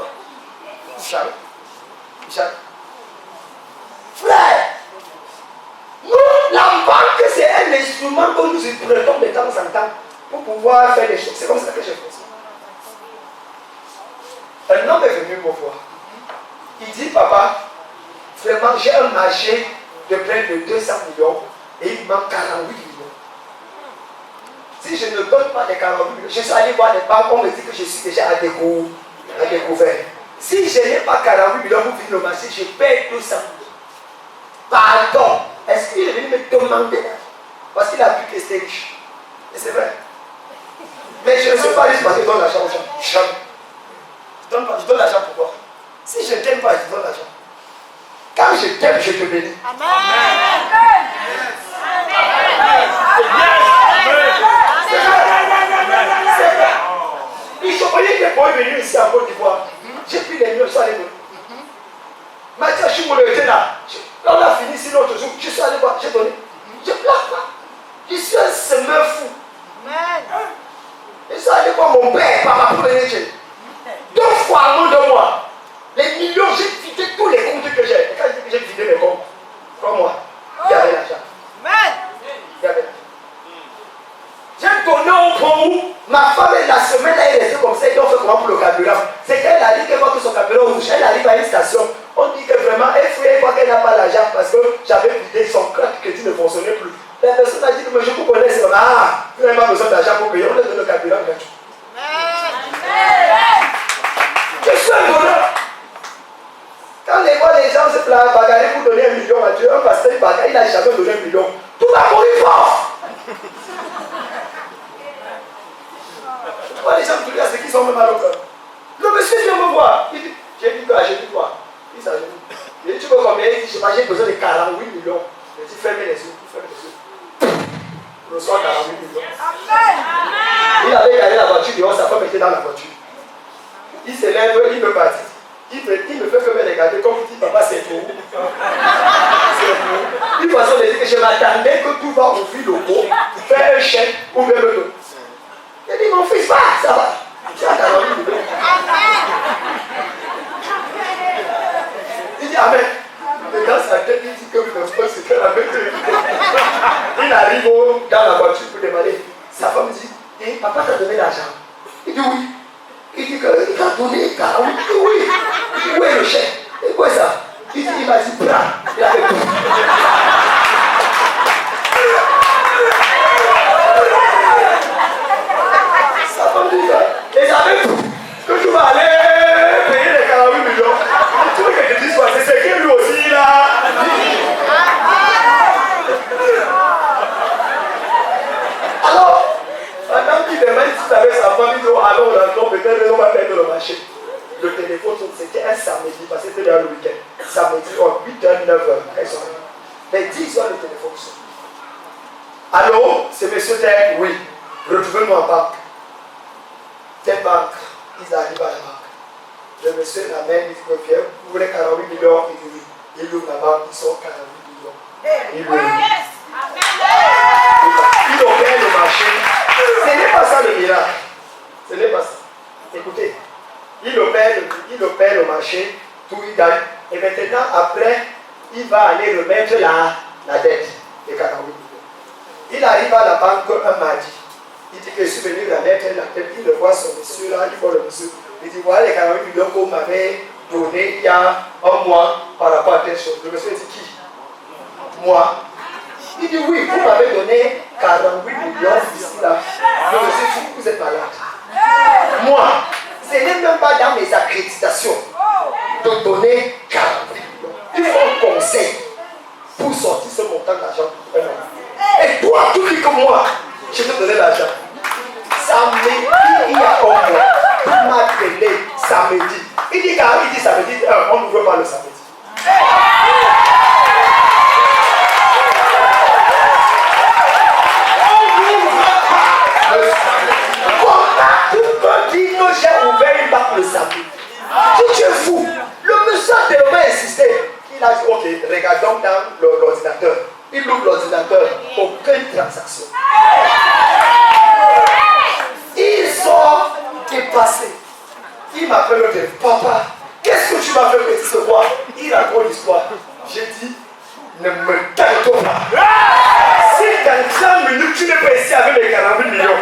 Jamais. Jamais. Frère, nous, la banque, c'est un instrument que nous utilisons de temps en temps pour pouvoir faire des choses. C'est comme ça que je pense. Un homme est venu me voir. Il dit, papa, vraiment, j'ai un marché de près de 200 millions et il manque 48 millions. Si je ne donne pas les 48 millions, je suis allé voir les banques, on me dit que je suis déjà à découvert. Si je n'ai pas 48 millions pour finir le marché, je paie 200 millions. Pardon, est-ce qu'il est venu me demander? Parce qu'il a vu que c'était riche. Et c'est vrai. Mais je ne suis pas riche parce que je donne l'argent aux gens. Jamais. Je donne l'argent pour quoi? Si je ne t'aime pas, je donne l'argent. Quand je t'aime, je te bénis. Amen. C'est vrai. Il faut voyez que pour venir ici en Côte d'Ivoire, j'ai pris les miens, je suis allé donner. Mathieu, je suis monté là. On a fini ici l'autre jour. Je suis allé voir, j'ai donné. Je ne plaque pas. Je suis un semeur fou. Je suis allé voir mon père, papa, pour venir chez. 2 fois en moins de mois. Les millions, j'ai vidé tous les comptes que j'ai. Et quand je dis que j'ai vidé mes comptes, comme moi, il y avait l'argent. Il y avait l'argent. J'ai donné au point où ma femme, la semaine, elle est restée comme ça. Ils ont fait comment pour le carburant? C'est qu'elle a dit qu'elle voit que son carburant rouge. Elle arrive à une station. On dit que vraiment, elle voit qu'elle n'a pas l'argent parce que j'avais vidé son carte crédit ne fonctionnait plus. La personne a dit que je vous connais, c'est comme vous n'avez pas besoin d'argent pour payer. On lui donne le carburant gratuit. Je suis un donneur. Quand les gens se plaignent, bagarrer pour donner 1 million à Dieu, un pasteur bagarre, il n'a jamais donné 1 million. Tout va mourir fort. Pourquoi les gens me disent qu'ils sont mal au cœur? Le monsieur vient me voir. Il dit, j'ai dit quoi? J'ai dit quoi? Il s'agit. Il dit, tu veux combien? Il dit, j'ai besoin de 48 millions. Je dis, fermez les yeux. Fermez les yeux. Je reçois 48 millions. Il avait gagné la voiture dehors, sa femme était dans la voiture. Il se lève, il me partit. Il me fait que me regarder comme il dit, papa, c'est pour vous. C'est pour vous. Une façon de dire que je m'attendais que tout va ouvrir le pot, faire un chèque ou même le dos. Il dit, mon fils, va, ça va. Tu as 48 millions. Il dit, amen. Et dans sa tête, il dit que le sport, c'était la même chose. Il arrive dans la voiture pour démarrer. Sa femme dit, hey, papa t'a donné l'argent. Il dit oui. Il dit qu'il t'a donné 48. Il dit oui. Il dit où est le chèque? Et quoi ça? Il dit, il m'a dit, prends. Il avait tout. Sa femme dit ça. Et j'avais tout. Que tu vas aller payer les 48 millions. Tu veux que je dise quoi? C'est que lui aussi là. Alors, pendant qu'il demande si avec sa femme, il dit alors on a peut-être on va perdre le marché. Le téléphone, c'était un samedi, parce que c'était dans le week-end. Samedi, 8h, 9h. Mais 10h, le téléphone sonne. Allô, c'est monsieur Tel? Oui. Retrouvez-moi en banque. Quelle banque? Ils arrivent à la banque. Le monsieur l'amène, il dit que viens, vous voulez 48 millions? Il dit oui. Il ouvre la banque, il sort 48 millions. Il ouvre. Il opère le marché. Ce n'est pas ça le miracle. Ce n'est pas ça. Écoutez, il opère le marché, tout il gagne. Et maintenant, après, il va aller remettre la dette de 48 millions. Il arrive à la banque un mardi. Il dit que je suis venu la mettre la tête. Il le voit son monsieur là, il voit le monsieur. Il dit voilà les 48 millions qu'on m'avait donné il y a un mois par rapport à telle chose. Le monsieur dit qui? Moi. Il dit oui, vous m'avez donné 48 millions ici là. Je me suis dit, vous êtes malade. Moi, ce n'est même pas dans mes accréditations de donner 48 millions. Il faut un conseil pour sortir ce montant d'argent. Et toi, tout dis comme moi, je te donner l'argent. Samedi, il y a un mois, il m'a appelé samedi. Il dit samedi, on n'ouvre pas le samedi. Comment tu peux dire que j'ai ouvert une banque le samedi? Tu es fou. Le monsieur a tellement insisté. Il a dit, ok, regardons dans l'ordinateur. Il ouvre l'ordinateur, aucune transaction. Il sort dépassé. Il m'appelle le téléphone. Papa, qu'est-ce que tu m'as fait petit ce soir? Il raconte l'histoire. J'ai dit, ne me tente pas. Si dans 5 minutes tu n'es pas ici avec les 48 millions,